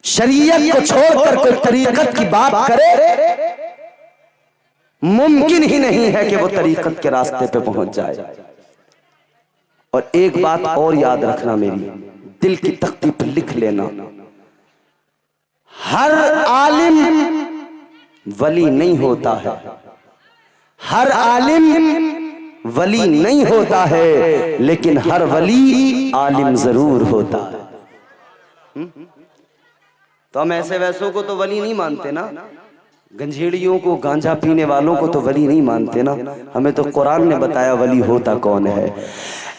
शरीयत को छोड़कर कोई तरीकत की बात करे, मुमकिन ही नहीं है कि वो तरीकत के रास्ते पे पहुंच जाए। और एक बात और याद रखना, मेरी दिल की तख्ती पर लिख लेना, हर आलिम वली नहीं होता है, हर आलिम वली नहीं होता है, लेकिन हर वली आलिम जरूर होता है। तो हम ऐसे वैसों को तो वली नहीं मानते ना, गंजेड़ियों को, गांजा पीने वालों को तो वली नहीं मानते ना। हमें तो कुरान ने बताया वली होता कौन है।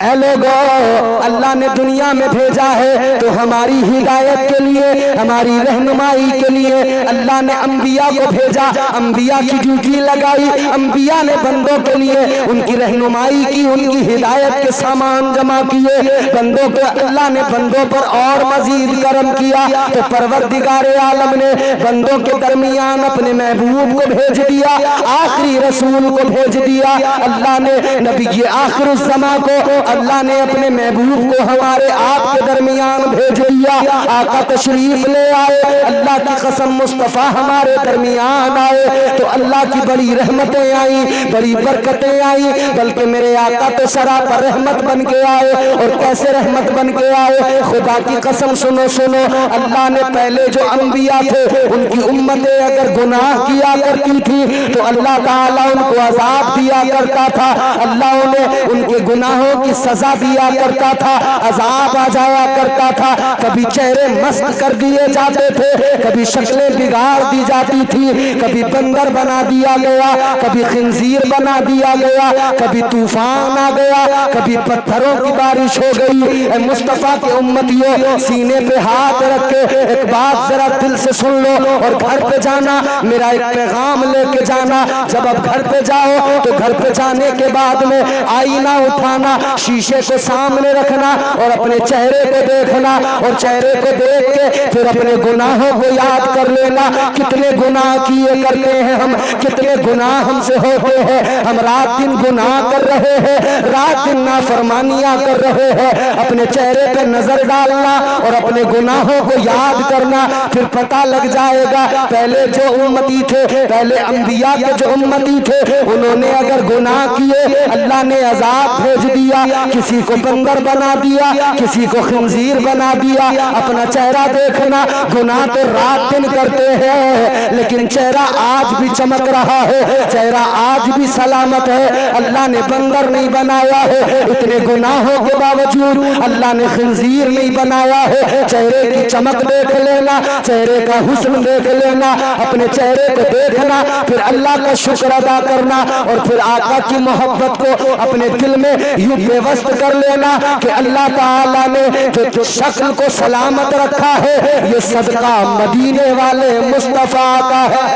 ऐ लोगों, अल्लाह ने दुनिया में भेजा है तो हमारी हिदायत के लिए, हमारी रहनुमाई के लिए अल्लाह ने अंबिया को भेजा, अंबिया की ड्यूटी लगाई, अंबिया ने बंदों के लिए उनकी रहनुमाई की, उनकी हिदायत के सामान जमा किए, बंदों के अल्लाह ने बंदों पर और मजीद करम किया। तो परवरदिगार आलम ने बंदों के दरमियान अपने महबूब को भेज दिया, आखिरी रसूल को भेज दिया। अल्लाह ने नबी आखिर ज़मा को, अल्लाह ने अपने महबूब को हमारे आपके दरमियान भेज दिया। आका तशरीफ ले आए, अल्लाह की कसम मुस्तफा हमारे दरमियान आए तो अल्लाह की बड़ी रहमतें आई, बड़ी बरकतें आई। बल्कि मेरे आका तो सरापर रहमत बन के आए। और कैसे रहमत बन के आए, खुदा की कसम सुनो सुनो, अल्लाह ने पहले जो अंबिया थे उनकी उम्मतें अगर गुनाह किया करती थी तो अल्लाह ताला उनको अजाब दिया करता था, अल्लाह उन्हें उनके गुनाहों की सजा दिया करता था, अजाब आ जाया करता था। कभी चेहरे मस्त कर दिए जाते थे, कभी शक्लें बिगाड़ दी जाती थी, कभी बंदर बना दिया गया, कभी खिंजीर बना दिया गया, कभी तूफान आ गया, कभी पत्थरों की बारिश हो गई। मुस्तफा के उम्मतियों, सीने पे हाथ रख के एक बात जरा दिल से सुन लो और घर पे जाना, मेरा एक पैगाम लेके जाना। जब आप घर पे जाओ तो घर पे जाने के बाद में आईना उठाना, शीशे को सामने रखना और अपने चेहरे को देखना, और चेहरे को देख के फिर अपने गुनाहों को याद कर लेना। कितने गुनाह किए करते हैं हम, कितने गुनाह हमसे होते हैं। हम रात दिन गुनाह कर रहे हैं, रात दिन नाफरमानियां कर रहे हैं। अपने चेहरे पे नजर डालना और अपने गुनाहों को याद करना, फिर पता लग जाएगा। पहले जो उम्मती थे, पहले अंबिया के जो उम्मती थे, उन्होंने अगर गुनाह किए अल्लाह ने अजाब भेज दिया, किसी को बंदर बना दिया, किसी को खंजीर बना दिया। अपना चेहरा देखना, गुनाह तो रात दिन करते हैं लेकिन चेहरा आज भी चमक रहा है, चेहरा आज भी सलामत है। अल्लाह ने बंदर नहीं बनाया है, इतने गुनाहों के बावजूद अल्लाह ने खंजीर नहीं बनाया है। चेहरे की चमक देख लेना, चेहरे का हुस्न देख लेना, अपने चेहरे को देखना, फिर अल्लाह का शुक्र अदा करना, और फिर आका की मोहब्बत को अपने दिल में यूं बेवस्त कर लेना कि अल्लाह ताला ने जो शक्ल को सलामत रखा है, ये सदका मदीने वाले मुस्तफा का है।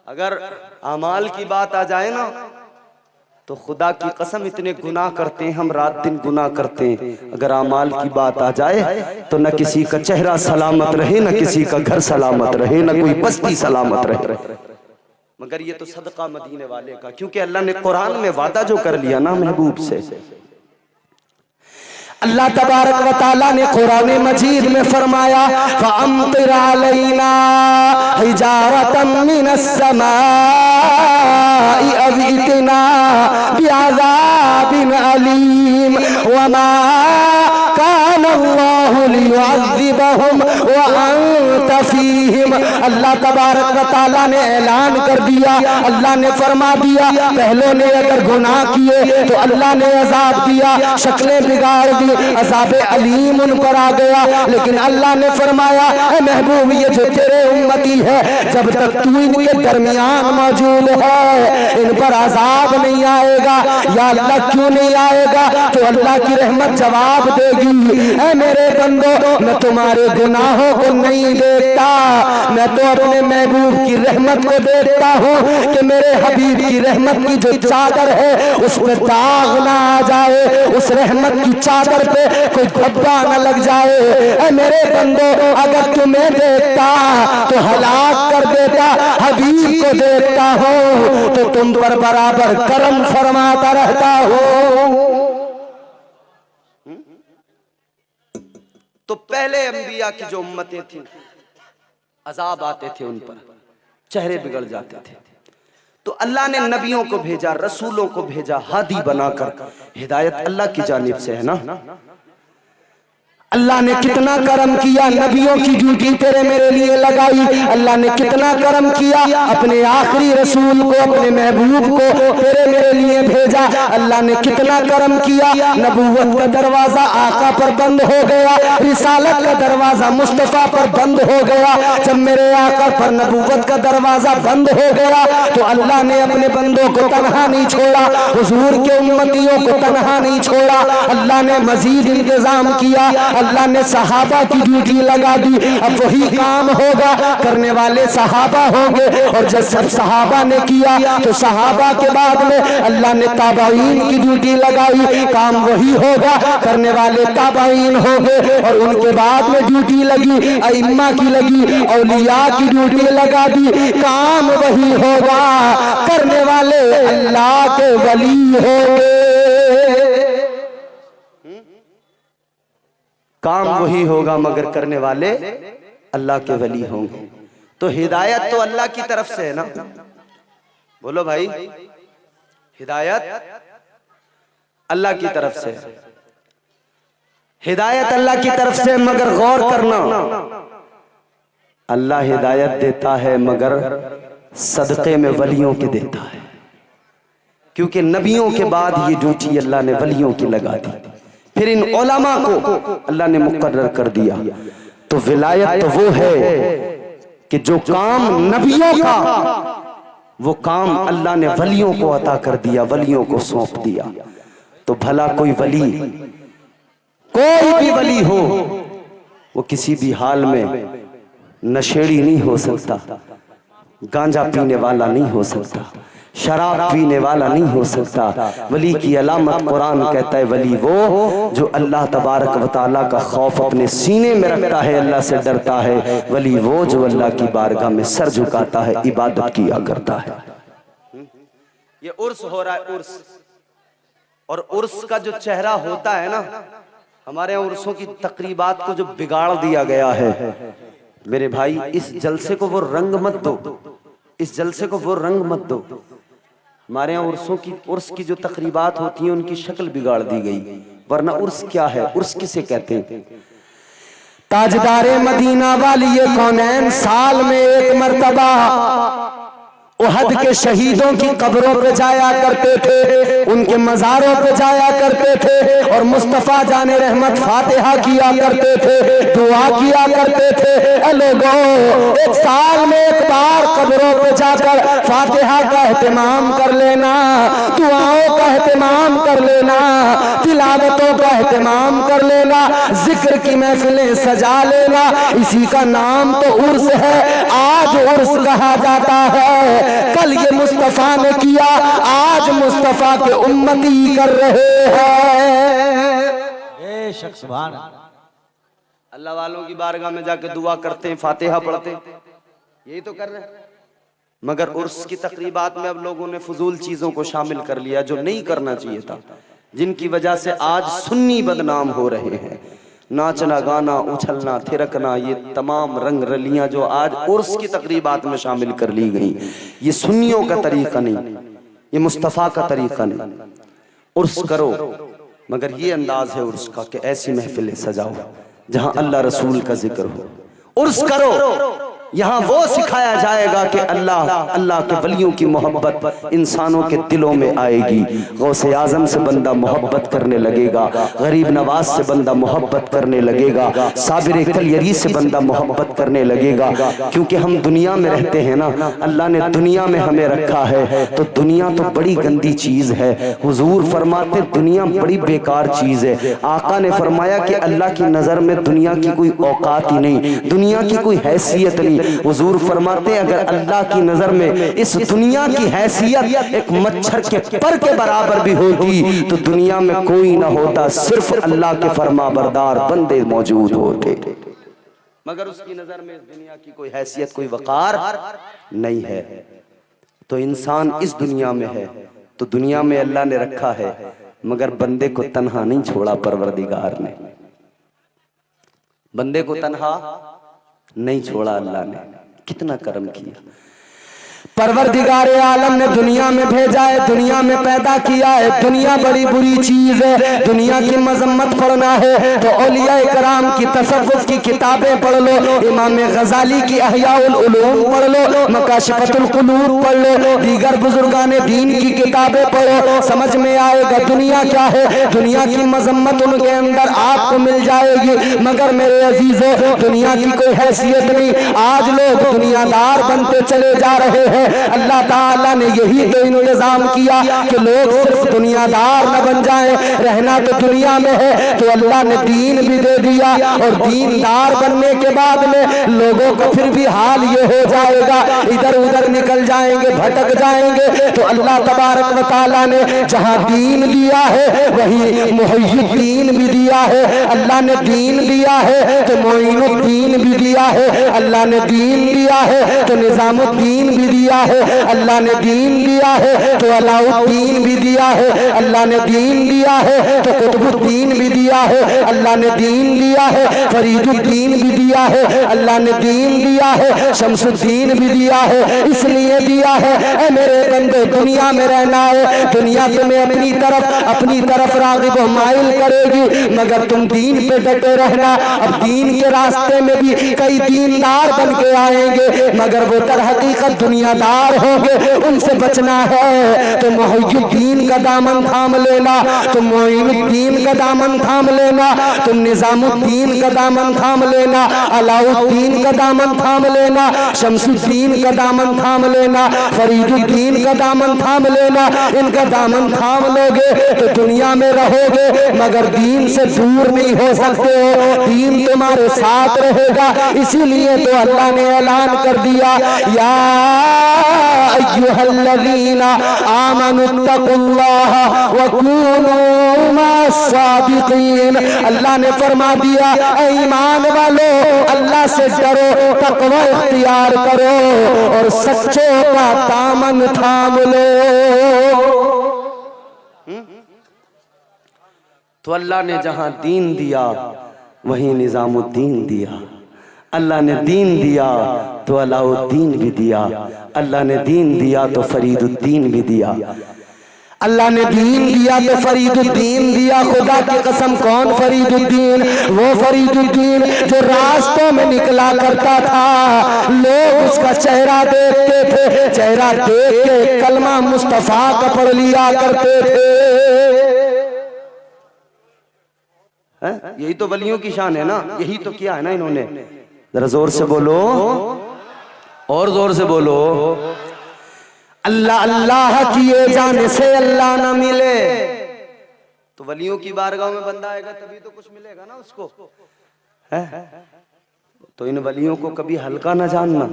अगर अमाल की बात आ जाए ना, तो खुदा की कसम इतने गुनाह करते हैं हम, रात दिन गुनाह करते हैं। अगर अमाल की बात आ जाए तो न किसी का चेहरा सलामत रहे, न किसी का घर सलामत रहे, न कोई बस्ती सलामत रहे। मगर ये तो सदका मदीने वाले का, क्योंकि अल्लाह ने कुरान में वादा जो कर लिया ना महबूब से, अल्लाह तबारक व तआला ने कुरान मजीद में फरमाया, फअम्तिर अलैना हिजारतम मिनस समाई अव इतना बिअज़ाबिन अलीम वमा कान अल्लाहु लियुअज़्ज़िबहुम व अंत फीहिम। अल्लाह तबारक व तआला ने ऐलान कर दिया, अल्लाह ने फरमा दिया, पहलों ने अगर गुनाह किए तो अल्लाह ने अजाब दिया, शक्लें बिगाड़ दी, अज़ाब अलीम उन पर आ गया। लेकिन अल्लाह ने फरमाया, महबूब ये जो तेरे उम्मती है, जब तक तू इनके दरमियान मौजूद है इन पर अजाब नहीं आएगा। या अल्लाह क्यों नहीं आएगा? तो अल्लाह की रहमत जवाब देगी, ऐ मेरे बंदो मैं तुम्हारे गुनाहों को नहीं देखता, मैं तो अपने महबूब की रहमत को देखता हूँ कि मेरे हबीब की रहमत की जो चादर है उसमें दाग ना आ जाए, उस रहमत की चादर पे कोई धब्बा न लग जाए। ऐ मेरे बंदो अगर तुम्हें देखता तो हलाक कर देता, हबीब को देखता हो तो तुम पर बराबर करम फरमाता रहता हो। तो पहले अंबिया की जो उम्मतें थी अजाब आते थे, उन पर चेहरे बिगड़ जाते थे, तो अल्लाह ने नबियों को भेजा, रसूलों को भेजा, हादी बनाकर। हिदायत अल्लाह की जानिब से है ना। अल्लाह ने कितना करम किया, नबियों की ड्यूटी तेरे मेरे लिए लगाई। अल्लाह ने कितना करम किया, अपने आखिरी रसूल को, अपने महबूब को तेरे मेरे लिए भेजा। अल्लाह ने कितना करम किया, नबूवत का दरवाजा आका पर बंद हो गया, रिसालत का दरवाजा मुस्तफा पर बंद हो गया। जब मेरे आका पर नबूवत का दरवाजा बंद हो गया तो अल्लाह ने अपने बंदों को तनहा नहीं छोड़ा, हुजूर के उम्मतियों को तनहा नहीं छोड़ा। अल्लाह ने मजीद इंतजाम किया, अल्लाह ने सहाबा की ड्यूटी लगा दी। अब वही काम होगा, करने वाले सहाबा होंगे, और जब सब सहाबा ने किया तो सहाबा के बाद में अल्लाह ने ताबाईन की ड्यूटी लगाई। काम वही होगा, करने वाले ताबाईन होंगे, और उनके बाद में ड्यूटी लगी अइम्मा की, लगी औलिया की ड्यूटी लगा दी। काम वही होगा, करने वाले अल्लाह के वली होंगे। काम वही होगा मगर करने वाले अल्लाह के वली होंगे। तो हिदायत तो अल्लाह की तरफ से है ना, बोलो भाई, हिदायत अल्लाह की तरफ से, हिदायत अल्लाह की तरफ से। मगर गौर करना, अल्लाह हिदायत देता है मगर सदक़े में वलियों के देता है, क्योंकि नबियों के बाद ये ड्यूटी अल्लाह ने वलियों की लगा दी, फिर इन उलमा को अल्लाह ने मुकर्रर कर दिया। तो विलायत तो वो है कि जो काम नबियों का, वो काम अल्लाह ने वलियों को अता कर दिया, वलियों को सौंप दिया। तो भला कोई वली, कोई भी वली हो, वो किसी भी हाल में नशेड़ी नहीं हो सकता, गांजा पीने वाला नहीं हो सकता, शराब पीने वाला नहीं हो सकता। वली की अलामत कुरान कहता है वली वो जो अल्लाह तबारक व तआला का खौफ अपने सीने में रखता है, अल्लाह से डरता है। वली वो जो अल्लाह की बारगाह में सर झुकाता है, इबादत किया करता है। ये उर्स हो रहा है, उर्स। और उर्स का जो चेहरा होता है ना, हमारे यहाँ उर्सों की तकरीबात को जो बिगाड़ दिया गया है, मेरे भाई इस जलसे को वो रंग मत दो, इस जलसे को वो रंग मत दो। हमारे यहाँ उर्स की जो तकरीबात होती हैं उनकी शक्ल बिगाड़ दी गई, वरना उर्स क्या है, उर्स किसे कहते हैं? ताजदारे मदीना वाली ये कौनैन साल में एक मर्तबा उहद के शहीदों की कब्रों पे जाया करते थे, उनके मज़ारों पे जाया करते थे और मुस्तफ़ा जाने रहमत फातिहा किया करते थे, दुआ किया करते थे। ए लोगों, एक साल में एक बार कब्रों पे जाकर फातिहा का एहतमाम कर लेना, दुआओं का एहतमाम कर लेना, तिलावतों का एहतमाम कर लेना, जिक्र की महफिलें सजा लेना। इसी का नाम तो उर्स है। आज उर्स कहा जाता है, कल ये मुस्तफा ने किया, आज मुस्तफा के उम्मती कर रहे हैं। बेशक सुभान अल्लाह वालों की बारगाह में जाके दुआ करते हैं, फातिहा पढ़ते हैं, यही तो कर रहे हैं। मगर उर्स की तकरीबात में अब लोगों ने फजूल चीजों को शामिल कर लिया जो नहीं करना चाहिए था, जिनकी वजह से आज सुन्नी बदनाम हो रहे हैं। नाचना, गाना, उछलना, थिरकना, ये तमाम रंग रलियां जो आज उर्स की तकरीबात में शामिल कर ली गई, ये सुन्नियों का तरीका नहीं, ये मुस्तफ़ा का तरीका नहीं। उर्स करो मगर ये अंदाज है उर्स का कि ऐसी महफिलें सजाओ जहां अल्लाह रसूल का जिक्र हो। उर्स करो यहाँ वो सिखाया जाएगा कि अल्लाह के वलियों की मोहब्बत इंसानों के दिलों में आएगी। गौसे आजम से बंदा मोहब्बत करने लगेगा, गरीब नवाज से बंदा मोहब्बत करने लगेगा, साबिर कलियरी से बंदा मोहब्बत करने लगेगा। क्योंकि हम दुनिया में रहते हैं ना, अल्लाह ने दुनिया में हमें रखा है, तो दुनिया तो बड़ी गंदी चीज है। हुजूर फरमाते दुनिया बड़ी बेकार चीज है। आका ने फरमाया कि अल्लाह की नजर में दुनिया की कोई औकात ही नहीं, दुनिया की कोई हैसियत नहीं। हुजूर फरमाते अगर अल्लाह की नजर में इस दुनिया की हैसियत एक मच्छर के पर के बराबर भी होती तो दुनिया में कोई ना होता, सिर्फ अल्लाह के फरमाबरदार बंदे मौजूद होते। मगर उसकी नजर में इस दुनिया की कोई हैसियत, कोई वकार नहीं है। तो इंसान इस दुनिया में है, तो दुनिया में अल्लाह ने रखा है, मगर बंदे को तन्हा नहीं छोड़ा परवरदिगार ने, बंदे को तन्हा नहीं छोड़ा अल्लाह ने। कितना करम किया परवरदिगार आलम ने दुनिया में भेजा है, दुनिया में पैदा किया है। दुनिया बड़ी बुरी चीज है, दुनिया की मजम्मत पढ़ना है तो औलिया कराम की तसव्वुफ की किताबें पढ़ लो, इमाम गजाली की अहयाउल उलूम पढ़ लो, मकाशिफतुल कुलूब पढ़ लो, दीगर बुजुर्गान दीन की किताबें पढ़ो, समझ में आएगा दुनिया क्या है। दुनिया की मजम्मत उनके अंदर आपको मिल जाएगी। मगर मेरे अजीजों, दुनिया की कोई हैसियत नहीं। आज लोग दुनियादार बनते चले जा रहे हैं। अल्लाह ताला ने यही तो इंतजाम किया कि लोग सिर्फ दुनियादार न बन जाएं, रहना तो दुनिया में है, तो अल्लाह ने दीन भी दे दिया। और दीनदार बनने के बाद में लोगों को फिर भी हाल ये हो जाएगा, इधर उधर निकल जाएंगे, भटक जाएंगे। तो अल्लाह तबारक व तआला ने जहां दीन दिया है वही मुहय्यिद्दीन भी दिया है। अल्लाह ने दीन दिया है तो मोइनुद्दीन भी दिया है, अल्लाह ने दीन दिया है तो निजामुद्दीन भी दिया है, अल्लाह ने दीन दिया है तो अलाउद्दीन भी दिया है, अल्लाह ने दीन दिया है तो कुतुबुद्दीन भी दिया है, अल्लाह ने दीन दिया है फरीदुद्दीन भी दिया है, अल्लाह ने दीन दिया है शमसुद्दीन भी दिया है। इसलिए दिया है ऐ मेरे बंदे, दुनिया में रहना है, दुनिया तुम्हें अपनी तरफ राग़िब व माइल करेगी, मगर तुम दीन पे डटे रहना। अब दीन के रास्ते में भी कई दीनदार बन के आएंगे, मगर वो दर हकीकत दुनियादार होंगे, उनसे बचना है। तो मुहय्यिद्दीन का दामन थाम लेना, तुम मोइनुद्दीन का दामन थाम लेना, तुम निजामुद्दीन का दामन थाम लेना, अलाउद्दीन का दामन थाम लेना, शमसुद्दीन का दामन थाम लेना, फरीदुद्दीन का दामन थाम लेना। इनका दामन थाम लोगे तो दुनिया में रहोगे, मगर दीन से दूर नहीं हो सकते हो, दीन तुम्हारे साथ रहेगा। इसीलिए तो अल्लाह ने ऐलान कर दिया, या अय्युहल्लज़ीना आमनुत्तकुल्लाह व कूनू मस्सादिकीन। अल्लाह ने फरमा दिया, ऐ ईमान वालो, अल्लाह से डरो, तकवा इख्तियार करो और सच्चों का दामन थाम लो। तो अल्लाह ने जहां दीन दिया वहीं निजामुद्दीन दिया। अल्लाह ने दीन दिया तो अलाउद्दीन भी दिया। अल्लाह ने दीन दिया तो फरीदुद्दीन भी दिया। अल्लाह ने दीन दिया तो फरीदुद्दीन दिया। खुदा की कसम, कौन फरीदुद्दीन? वो फरीदुद्दीन जो रास्तों में निकला करता था, लोग उसका चेहरा देखते थे, चेहरा देख के कलमा मुस्तफा का पढ़ लिया करते थे। यही तो वलियों की शान है ना, यही तो किया है ना इन्होंने। जरा जोर से बोलो, और जोर से बोलो। अल्लाह अल्लाह किए जाने से अल्लाह ना मिले। तो वलियों की बारगाह में बंदा आएगा तभी तो कुछ मिलेगा ना उसको, है? तो इन वलियों को कभी हल्का ना जानना।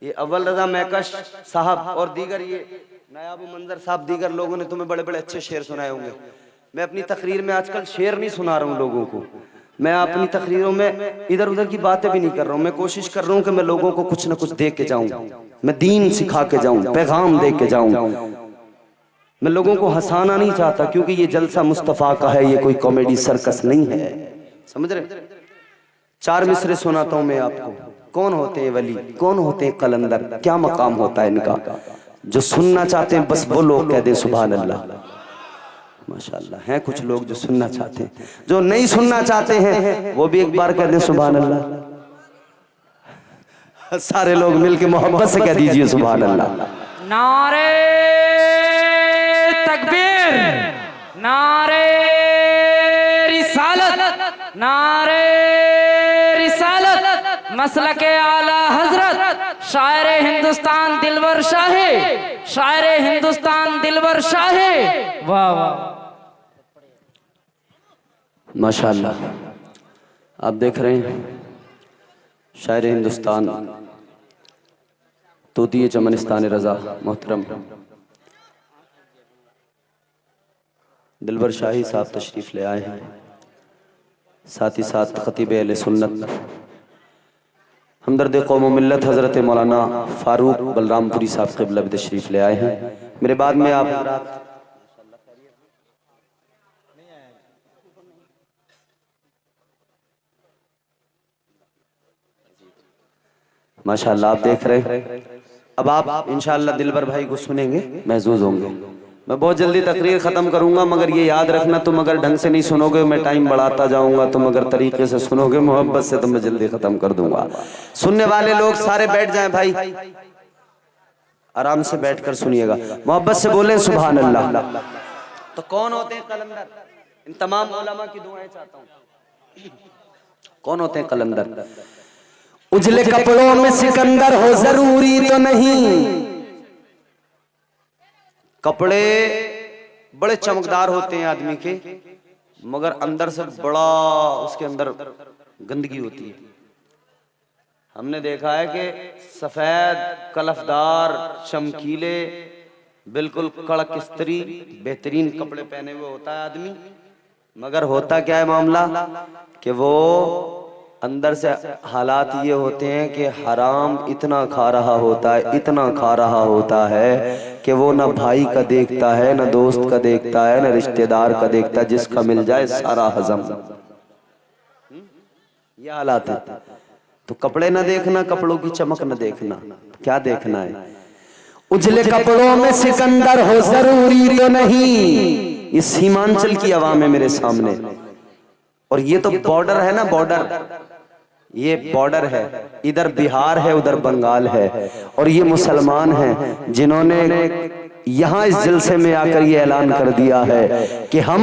ये अव्वल रजा महकश साहब और दीगर ये नायाब मंजर साहब, दीगर लोगों ने तुम्हें बड़े बड़े अच्छे शेर सुनाए होंगे। मैं अपनी तकरीर में आजकल शेर नहीं सुना रहा हूँ लोगों को। मैं अपनी तकरीरों में इधर उधर की बातें भी नहीं कर रहा हूँ। मैं कोशिश कर रहा हूँ कि मैं लोगों को कुछ ना कुछ दे के जाऊं, मैं दीन सिखा के जाऊं, पैगाम दे के जाऊं। मैं लोगों को हंसाना नहीं चाहता, क्योंकि ये जलसा मुस्तफा का है, ये कोई कॉमेडी सर्कस नहीं है। समझ रहे? 4 मिसरे सुनाता हूं मैं आपको। कौन होते हैं वली, कौन होते हैं कलंदर, क्या मकाम होता है इनका। जो सुनना चाहते हैं बस वो लोग कह दे सुभान अल्लाह। माशाअल्लाह, हैं कुछ लोग जो सुनना चाहते हैं, जो नहीं सुनना चाहते हैं वो भी एक बार कह दे सुभान अल्लाह। सारे लोग मिलके मोहब्बत से कह दीजिए सुभान अल्लाह। नारे तकबीर, नारे रिसालत, नारे रिसालत, मसलके आला हजरत, शायर हिंदुस्तान दिलवर शाहे, शायर हिंदुस्तान दिलवर शाहे। वाह वाह, माशाअल्लाह। आप देख रहे हैं शायर हिंदुस्तान तोतिए चमनिस्तान रजा मोहतरम दिलवर शाही साहब तशरीफ ले आए हैं। साथ ही साथ खतीब अहले सुन्नत हमदर्द कौम व मिल्लत हजरत मौलाना फारूक बलरामपुरी साहब क़िबला भी तशरीफ ले आए हैं। मेरे बाद में आप माशाअल्लाह आप देख रहे हैं। अब आप इंशाअल्लाह दिलबर भाई को सुनेंगे, महजूज होंगे। मैं बहुत जल्दी तकरीर खत्म करूंगा, मगर ये याद रखना, तुम अगर ढंग से नहीं सुनोगे मैं टाइम बढ़ाता जाऊंगा, तुम अगर तरीके से सुनोगे मोहब्बत से तो मैं जल्दी खत्म कर दूंगा। सुनने वाले लोग सारे बैठ जाएं भाई, आराम से बैठकर सुनिएगा, मोहब्बत से बोले सुभान अल्लाह। तो कौन होते हैं कलंदर? इन तमाम उलमा की दुआएं चाहता हूं। कौन होते हैं कलंदर? उजले कपड़ों में सिकंदर हो जरूरी तो नहीं। कपड़े बड़े चमकदार होते हैं आदमी के, मगर अंदर से बड़ा उसके अंदर गंदगी होती है। हमने देखा है कि सफेद कलफदार चमकीले बिल्कुल कड़क स्त्री बेहतरीन कपड़े पहने हुए होता है आदमी, मगर होता क्या है मामला कि वो अंदर से हालात ये होते हैं कि हराम इतना खा रहा होता है, इतना खा रहा होता है कि वो ना भाई का देखता है, ना दोस्त का देखता है, ना रिश्तेदार का देखता है, जिसका मिल जाए सारा हजम। ये हालात है। तो कपड़े ना देखना, कपड़ों की चमक ना देखना, क्या देखना है? उजले कपड़ों में सिकंदर हो जरूरी तो नहीं। ये सीमांचल की आवाम है मेरे सामने, और ये तो बॉर्डर है ना, बॉर्डर, ये बॉर्डर है। इधर बिहार है, उधर बंगाल है, और ये मुसलमान हैं जिन्होंने यहाँ इस जलसे में आकर ये ऐलान कर दिया है कि हम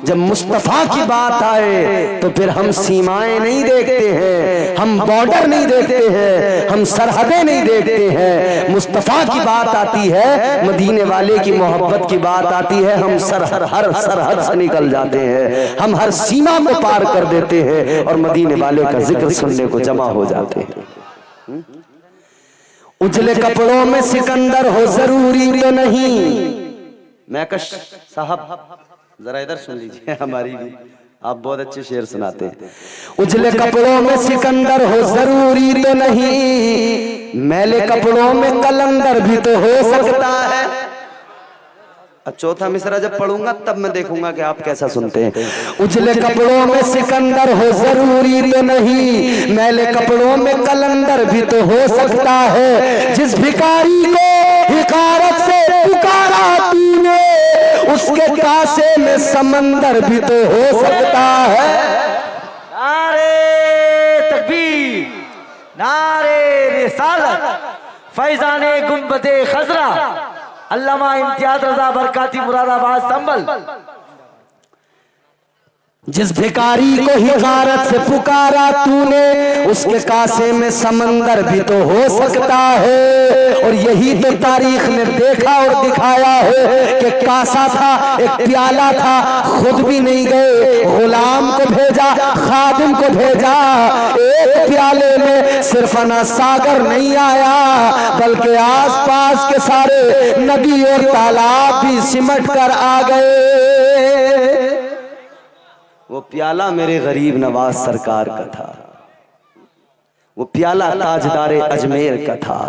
जब मुस्तफा की बात आए तो फिर हम सीमाएं नहीं देखते हैं, हम बॉर्डर नहीं देखते हैं, हम सरहदें नहीं देखते हैं। मुस्तफा की बात आती है, मदीने वाले की मोहब्बत की बात आती है, हम हर सरहद से निकल जाते हैं, हम हर सीमा को पार कर देते हैं और मदीने वाले का जिक्र सुनने को जमा हो जाते हैं। उजले कपड़ों में सिकंदर हो जरूरी तो नहीं। मैकश साहब जरा इधर सुन लीजिए, हमारी भी आप बहुत अच्छे शेर सुनाते हैं। उजले कपड़ों में सिकंदर हो जरूरी तो नहीं, मैले कपड़ों में कलंदर भी तो हो सकता है। अब चौथा मिसरा जब पढ़ूंगा तब मैं देखूंगा कि आप कैसा सुनते हैं। उजले कपड़ों में सिकंदर हो जरूरी तो नहीं, मैले कपड़ों में कलंदर भी तो हो सकता है। जिस भिखारी को हिकारत से पुकारा तूने, उसके कासे में समंदर भी तो हो सकता है। नारे तकबीर, नारे रिसालत, फैजाने गुंबदे खजरा, अल्लामा इम्तियाज रजा बरकाती मुरादाबाद संभल। जिस भिखारी को हिकारत से पुकारा तूने, उसके कासे में समंदर भी तो हो सकता है। और यही तो तारीख ने देखा और दिखाया है कि कासा था, एक प्याला था, खुद भी नहीं गए, गुलाम को भेजा, खादिम को भेजा। एक प्याले में सिर्फ ना सागर नहीं आया, बल्कि आसपास के सारे नदी और तालाब भी सिमट कर आ गए। वो प्याला मेरे गरीब नवाज सरकार का था, वो प्याला ताजदारे अजमेर का था।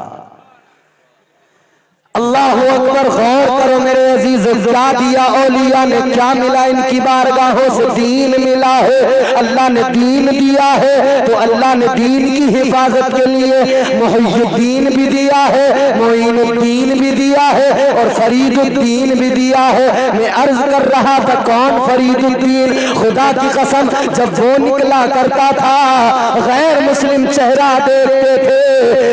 अल्लाह अकबर, गौर करो मेरे अजीज, क्या दिया औलिया ने, क्या मिला इनकी बारगाहों से? दीन मिला है। अल्लाह ने दीन दिया है तो अल्लाह ने दीन की हिफाजत के लिए मुहियुद्दीन भी दिया है, मोइनुद्दीन भी दिया है और फरीदुद्दीन भी दिया है। मैं अर्ज कर रहा था, कौन फरीदुद्दीन? खुदा की कसम, जब वो निकला करता था, गैर मुस्लिम चेहरा देखते थे,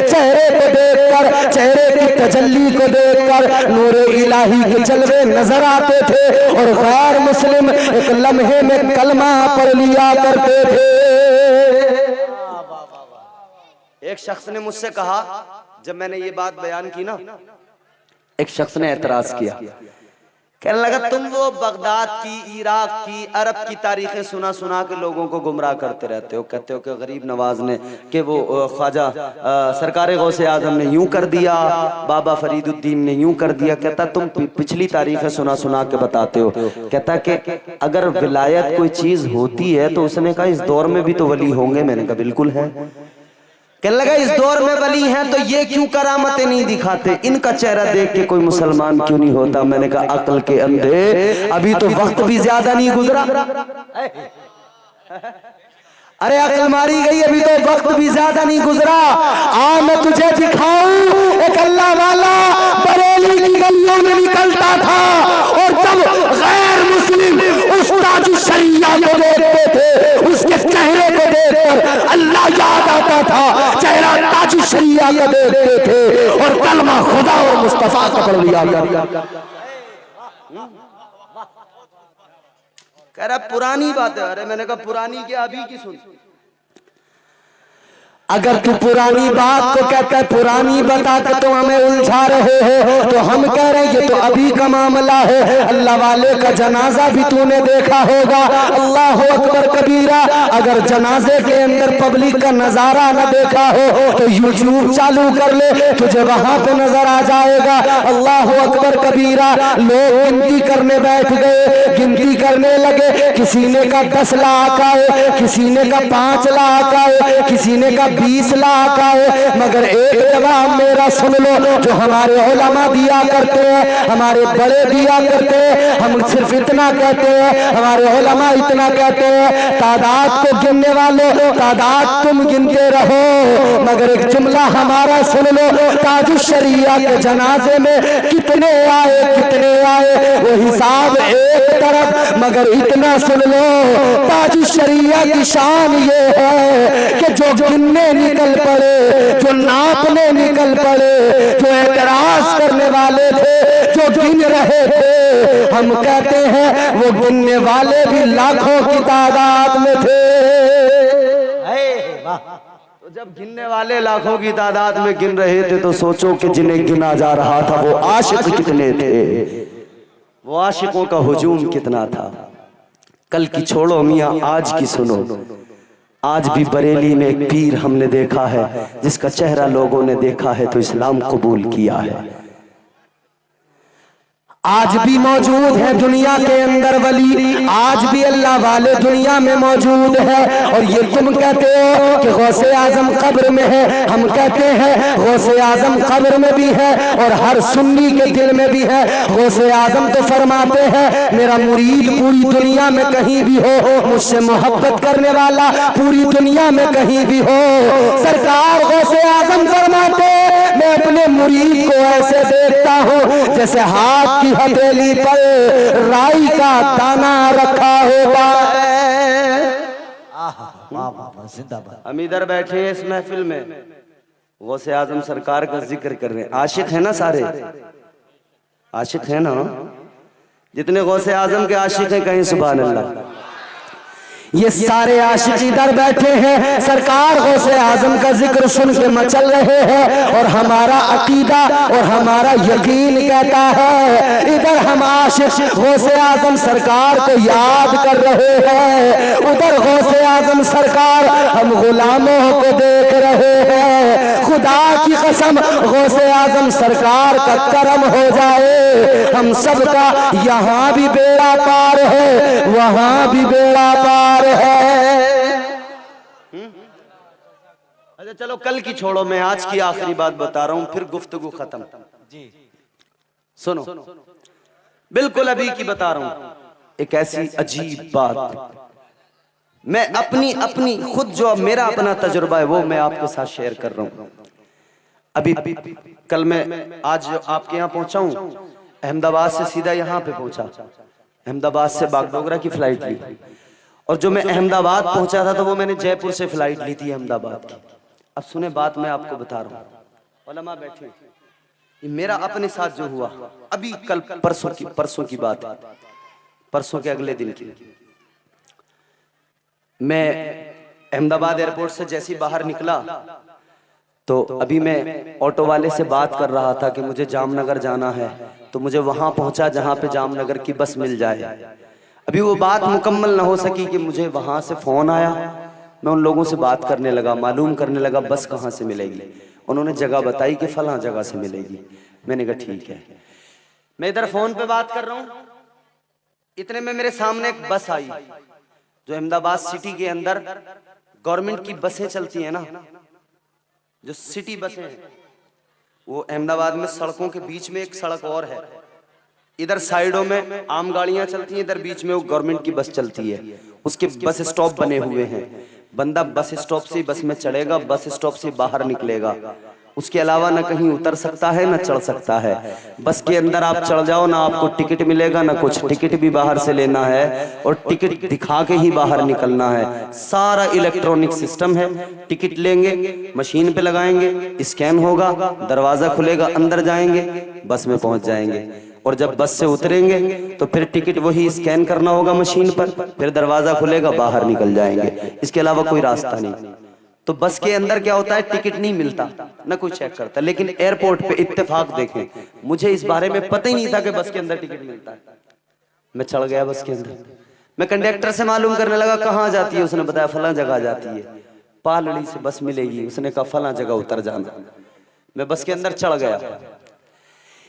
चेहरे को देखकर, चेहरे की तजल्ली को देखकर नूरे इलाही के जलवे नजर आते थे और गैर मुस्लिम एक लम्हे में कलमा पढ़ लिया करते थे। एक शख्स ने मुझसे कहा, जब मैंने ये बात बयान की ना, एक शख्स ने एतराज किया, कहने लगा तुम वो बगदाद की, इराक की, अरब की तारीखें सुना सुना के लोगों को गुमराह करते रहते हो। कहते हो कि गरीब नवाज ने, कि वो ख्वाजा सरकार गौसे आजम ने यूं कर दिया, बाबा फरीदुद्दीन ने यूं कर दिया। कहता तुम पिछली तारीखें सुना सुना के बताते हो। कहता कि अगर विलायत कोई चीज होती है तो उसने कहा इस दौर में भी तो वली होंगे। मैंने कहा बिल्कुल है। कहने लगा इस दौर में वली हैं तो ये क्यों करामतें नहीं दिखाते, इनका चेहरा देख के कोई मुसलमान क्यों नहीं होता? मैंने कहा अक्ल के अंधे, अभी तो वक्त भी ज्यादा नहीं गुजरा। अरे अक्ल मारी गई, अभी तो वक्त भी ज्यादा नहीं गुजरा। आ मैं तुझे दिखाऊं, एक अल्लाह वाला बरेली की गलियों में निकलता था और जब गैर मुस्लिम उस ताज शरिया को देखते थे, उसके चेहरे को देखकर अल्लाह याद आता था, चेहरा ताज शरिया को देखते थे और कलमा खुदा और मुस्तफा का पढ़ लिया। कह रहा पुरानी बात है। अरे मैंने कहा पुरानी क्या, अभी की सुन। अगर तू पुरानी बात को कहता है पुरानी बता के तो हमें उलझा रहे हो, तो हम कह रहे हैं ये तो अभी का मामला है। अल्लाह वाले का जनाजा भी तूने देखा होगा। अल्लाह अकबर कबीरा। अगर जनाजे के अंदर पब्लिक का नजारा न देखा हो तो यूट्यूब चालू कर ले, तुझे वहां पे नजर आ जाएगा। अल्लाह अकबर कबीरा। लोग गिनती करने बैठ गए, गिनती करने लगे। किसी ने का 10 लाख आए, किसी ने का 5 लाख आए, किसी ने का 20 लाख आए। मगर एक जवाब मेरा सुन लो, जो हमारे उलमा दिया करते हैं, हमारे बड़े दिया करते हैं, हम सिर्फ इतना कहते हैं, हमारे उलमा इतना कहते हैं, तादाद को गिनने वालों तादाद तुम गिनते रहो, मगर एक जुमला हमारा सुन लो, ताजुश शरिया के जनाजे में कितने आए, कितने आए वो हिसाब एक तरफ, मगर इतना सुन लो, ताजुश शरिया की शान ये है कि जो गिनने निकल पड़े, जो नापने निकल पड़े, जो एतराज करने वाले थे, जो गिन रहे थे, हम कहते हैं वो गिनने वाले भी लाखों की तादाद में थे। तो जब गिनने वाले लाखों की तादाद में गिन रहे थे तो सोचो कि जिन्हें गिना जा रहा था वो आशिक कितने थे, वो आशिकों का हुजूम कितना था। कल की छोड़ो मियां, आज की सुनो। आज भी बरेली में एक पीर हमने देखा है जिसका चेहरा लोगों ने देखा है तो इस्लाम कबूल किया है। आज भी मौजूद है दुनिया के अंदर वली, आज भी अल्लाह वाले दुनिया में मौजूद है। और ये तुम कहते हो कि गौसे आजम कब्र में है, हम कहते हैं गौसे आजम कब्र में भी है और हर सुन्नी के दिल में भी है। गौसे आजम तो फरमाते हैं मेरा मुरीद पूरी दुनिया में कहीं भी हो, मुझसे मोहब्बत करने वाला पूरी दुनिया में कहीं भी हो। सरकार गौसे आजम फरमाते मैं अपने मुरीद को ऐसे देखता हूँ जैसे हाथ की हथेली पर राई का दाना रखा होगा है। हम इधर बैठे हैं इस महफिल में, गौसे आजम सरकार का जिक्र कर रहे हैं। आशिक है ना सारे, आशिक है ना? जितने गौसे आजम के आशिक हैं कहीं सुभान अल्लाह। ये सारे आशिक इधर बैठे हैं, सरकार गौसे आजम का जिक्र सुन के मचल रहे हैं और हमारा अकीदा और हमारा यकीन कहता है इधर हम आशिक गौसे आजम सरकार को याद कर रहे हैं, उधर गौसे आजम सरकार हम गुलामों को देख रहे हैं। खुदा की कसम गौसे आजम सरकार का करम हो जाए हम सबका, यहाँ भी बेड़ा पार है वहां भी बेड़ा पार है। अच्छा चलो कल की छोड़ो, मैं आज की आखिरी बात बता रहा हूं फिर गुफ्तगू खत्म। जी सुनो, बिल्कुल अभी की बता रहा हूं एक ऐसी अजीब बात, मैं अपनी खुद जो मेरा अपना तजुर्बा है वो मैं आपके साथ शेयर कर रहा हूं। अभी कल मैं आज आपके यहाँ पहुंचा हूं, अहमदाबाद से सीधा यहाँ पे पहुंचा, अहमदाबाद से बागडोगरा की फ्लाइट ली और जो मैं अहमदाबाद पहुंचा था तो वो मैंने जयपुर से फ्लाइट ली थी अहमदाबाद की। अब सुने बात मैं आपको बता रहा हूँ, उलमा बैठे, ये मेरा अपने साथ जो हुआ अभी कल परसों की बात है, परसों के अगले दिन की। मैं अहमदाबाद एयरपोर्ट से जैसे ही बाहर निकला तो अभी मैं ऑटो वाले से बात कर रहा था कि मुझे जामनगर जाना है, तो मुझे वहां पहुंचा जहां पे जामनगर की बस मिल जाए। अभी वो बात मुकम्मल ना हो सकी कि मुझे वहां से फोन आया, मैं उन लोगों से बात करने लगा, मालूम करने लगा बस कहाँ से मिलेगी। उन्होंने जगह बताई कि फलां जगह से मिलेगी। मैंने कहा ठीक है। मैं इधर फोन पे बात कर रहा हूँ, इतने में मेरे सामने एक बस आई जो अहमदाबाद सिटी के अंदर गवर्नमेंट की बसें चलती है ना, जो सिटी बसें हैं, वो अहमदाबाद में सड़कों के बीच में एक सड़क और है, इधर साइडों में आम गाड़ियां चलती हैं, इधर बीच में वो गवर्नमेंट की बस चलती है। उसके बस स्टॉप बने हुए हैं, बंदा बस स्टॉप से बस में चढ़ेगा, बस स्टॉप से बाहर निकलेगा, उसके अलावा ना कहीं उतर सकता है ना चढ़ सकता है। बस के अंदर आप चढ़ जाओ ना आपको टिकट मिलेगा ना कुछ, टिकट भी बाहर से लेना है और टिकट दिखा के ही बाहर निकलना है। सारा इलेक्ट्रॉनिक सिस्टम है, टिकट लेंगे, मशीन पे लगाएंगे, स्कैन होगा, दरवाजा खुलेगा, अंदर जाएंगे, बस में पहुंच जाएंगे। और जब बस से उतरेंगे तो फिर टिकट वही स्कैन करना होगा मशीन पर, फिर दरवाजा खुलेगा, बाहर निकल जाएंगे, इसके अलावा कोई रास्ता नहीं। तो बस के अंदर क्या होता है, टिकट नहीं मिलता, ना कोई चेक करता। लेकिन एयरपोर्ट पे इत्तेफाक देखें, मुझे इस बारे में पता ही नहीं था कि बस के अंदर टिकट मिलता है। मैं चढ़ गया बस के अंदर, मैं कंडक्टर से मालूम करने लगा कहाँ जाती है, उसने बताया फलां जगह जाती है, पालड़ी से बस मिलेगी, उसने कहा फलां जगह उतर जाना। मैं बस के अंदर चढ़ गया,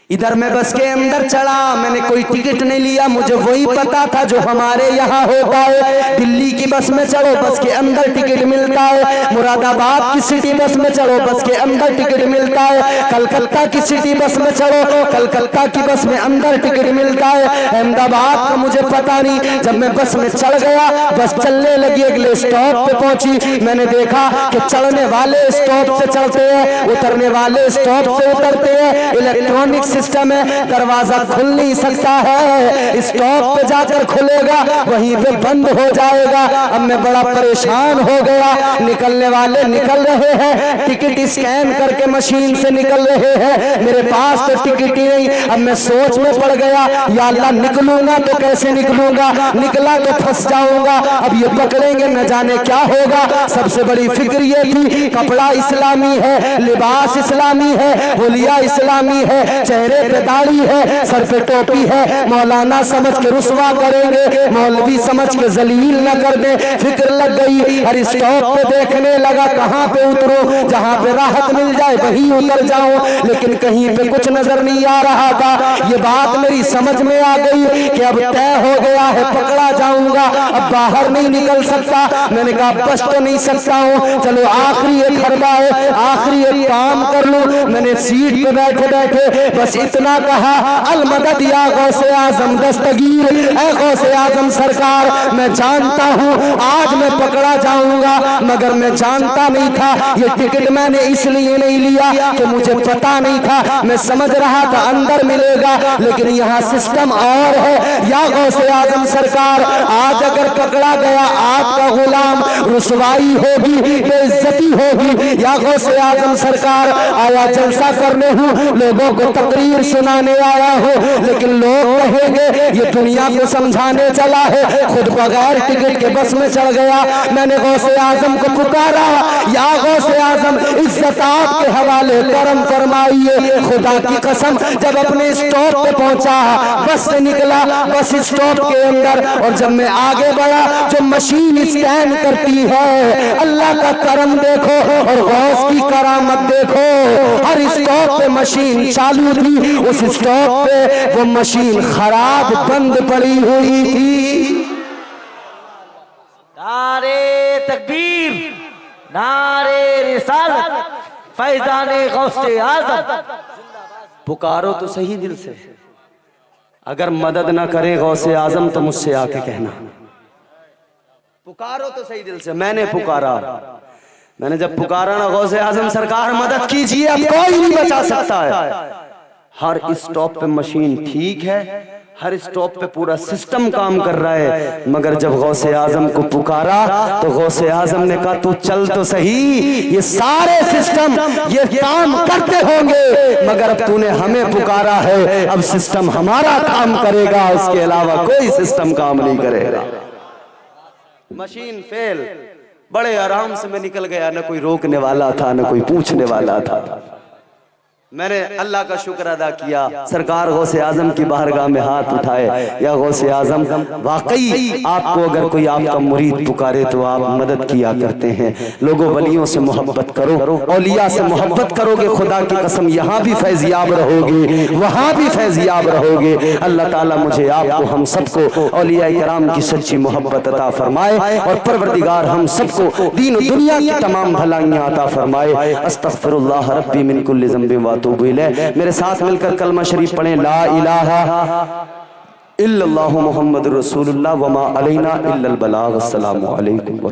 इधर मैं बस के अंदर चढ़ा, मैंने कोई टिकट नहीं लिया, मुझे वही पता था जो हमारे यहाँ होता है। दिल्ली की बस में चढ़ो बस के अंदर टिकट मिलता है, मुरादाबाद की सिटी बस में चढ़ो बस के अंदर टिकट मिलता है, कलकत्ता की सिटी बस में चढ़ो कलकत्ता की बस में अंदर टिकट मिलता है। अहमदाबाद का मुझे पता नहीं, जब मैं बस में चढ़ गया, बस चलने लगी, अगले स्टॉप पे पहुंची, मैंने देखा कि चढ़ने वाले स्टॉप से चढ़ते हैं, उतरने वाले स्टॉप से उतरते हैं, इलेक्ट्रॉनिक सिस्टम है, दरवाजा खुल नहीं सकता है, स्टॉप पे जाकर खुलेगा वहीं पे बंद हो जाएगा। अब मैं बड़ा परेशान हो गया, निकलने वाले निकल रहे हैं, टिकट स्कैन करके मशीन से निकल रहे हैं, मेरे पास तो टिकट ही नहीं। अब मैं सोच में पड़ गया, या अल्लाह निकलूंगा तो कैसे निकलूंगा, निकला तो फंस जाऊंगा, अब ये पकड़ेंगे न जाने क्या होगा। सबसे बड़ी फिक्र ये थी, कपड़ा इस्लामी है, लिबास इस्लामी है, हुलिया इस्लामी है, चेहरे चेहरे पे दाढ़ी है, सर पे टोपी है, मौलाना समझ के रुसवा करेंगे, मौलवी समझ के जलील न कर दे। फिक्र लग गई, हर स्टॉप पे देखने लगा कहाँ पे उतरूं, जहाँ पे राहत मिल जाए वहीं उतर जाऊं, लेकिन कहीं पे कुछ नजर नहीं आ रहा था। ये बात मेरी समझ में आ गई कि अब तय हो गया है, पकड़ा जाऊंगा, अब बाहर नहीं निकल सकता। मैंने कहा बच तो नहीं सकता हूँ, चलो आखिरी एक हरबा है, आखिरी एक काम कर लूं। मैंने सीट पे बैठे बैठे बस इतना कहा, अल मदद या गौसे आजम दस्तगीर, ऐ गौसे आजम सरकार, मैं जानता हूँ आज मैं पकड़ा जाऊंगा, मगर मैं जानता नहीं था ये टिकट मैंने इसलिए नहीं लिया कि मुझे पता नहीं था, मैं समझ रहा था अंदर मिलेगा, लेकिन यहाँ सिस्टम और है। या गौसे आजम सरकार, आज अगर पकड़ा गया आपका गुलाम, रुसवाई होगी, बेइज्जती होगी। या गौसे आजम सरकार, आया जलसा करने हूँ, लोगों को तकरीर सुनाने आया हूँ, लेकिन लोग कहेंगे ये दुनिया को समझाने चला है, खुद बगैर टिकट के बस में चढ़ गया। मैंने गौसे आजम को पुकारा, या गौसे आजम इज्जत आपके हवाले, करम फरमाइए। खुदा की कसम, जब अपने स्टॉप पे पहुंचा, बस से निकला, बस स्टॉप के अंदर, और जब मैं आगे बढ़ा, जो मशीन स्कैन करती है, अल्लाह का करम देखो और गौस की करामत देखो, हर स्टॉप पे मशीन चालू थी, उस स्टॉप पे वो मशीन खराब बंद पड़ी हुई थी। नारे तकबीर, नारे रिसालत, फैजाने गौसे आजम। पुकारो तो सही दिल से, अगर मदद ना करे गौसे आजम तो मुझसे आके कहना। पुकारो तो सही दिल से। मैंने पुकारा, मैंने जब पुकारा ना, गौसे आजम सरकार मदद कीजिए, अब कोई नहीं बचा सकता है। हर स्टॉप पे मशीन ठीक है, हर स्टॉप पे पूरा सिस्टम काम कर रहा है, मगर जब गौसे आजम को पुकारा तो गौसे आजम ने कहा तू चल तो सही, ये सारे सिस्टम ये काम करते होंगे, मगर अब तूने हमें पुकारा है, अब सिस्टम हमारा काम करेगा, उसके अलावा कोई सिस्टम काम नहीं करेगा। मशीन फेल, बड़े आराम से मैं निकल गया, न कोई रोकने वाला था, न कोई पूछने वाला था। मैंने अल्लाह का शुक्र अदा किया, सरकार गौसे आजम की बारगाह में हाथ उठाए, या गौसे आजम वाकई आपको अगर कोई आपका मुरीद पुकारे तो आप मदद किया करते हैं। लोगों वलियों से मोहब्बत करो, औलिया से मोहब्बत करोगे, खुदा की कसम यहाँ भी फैजियाब रहोगे, वहाँ भी फैजियाब रहोगे। अल्लाह ताला मुझे आपको हम सबको औलिया किराम की सच्ची मोहब्बत अता फरमाए, और परवरदिगार हम सबको दीन और दुनिया की तमाम भलाइयाँ अता फरमाए। अस्तगफिरुल्लाह रब्बी मिन कुल्लि ज़ंबिन व अतूबु इलैह। मेरे साथ मिलकर कलमा शरीफ पढ़ें, ला इलाहा इल्लल्लाहु मुहम्मदुर रसूलुल्लाह व मा अलैना इल्लल बलाग। अस्सलामु अलैकुम।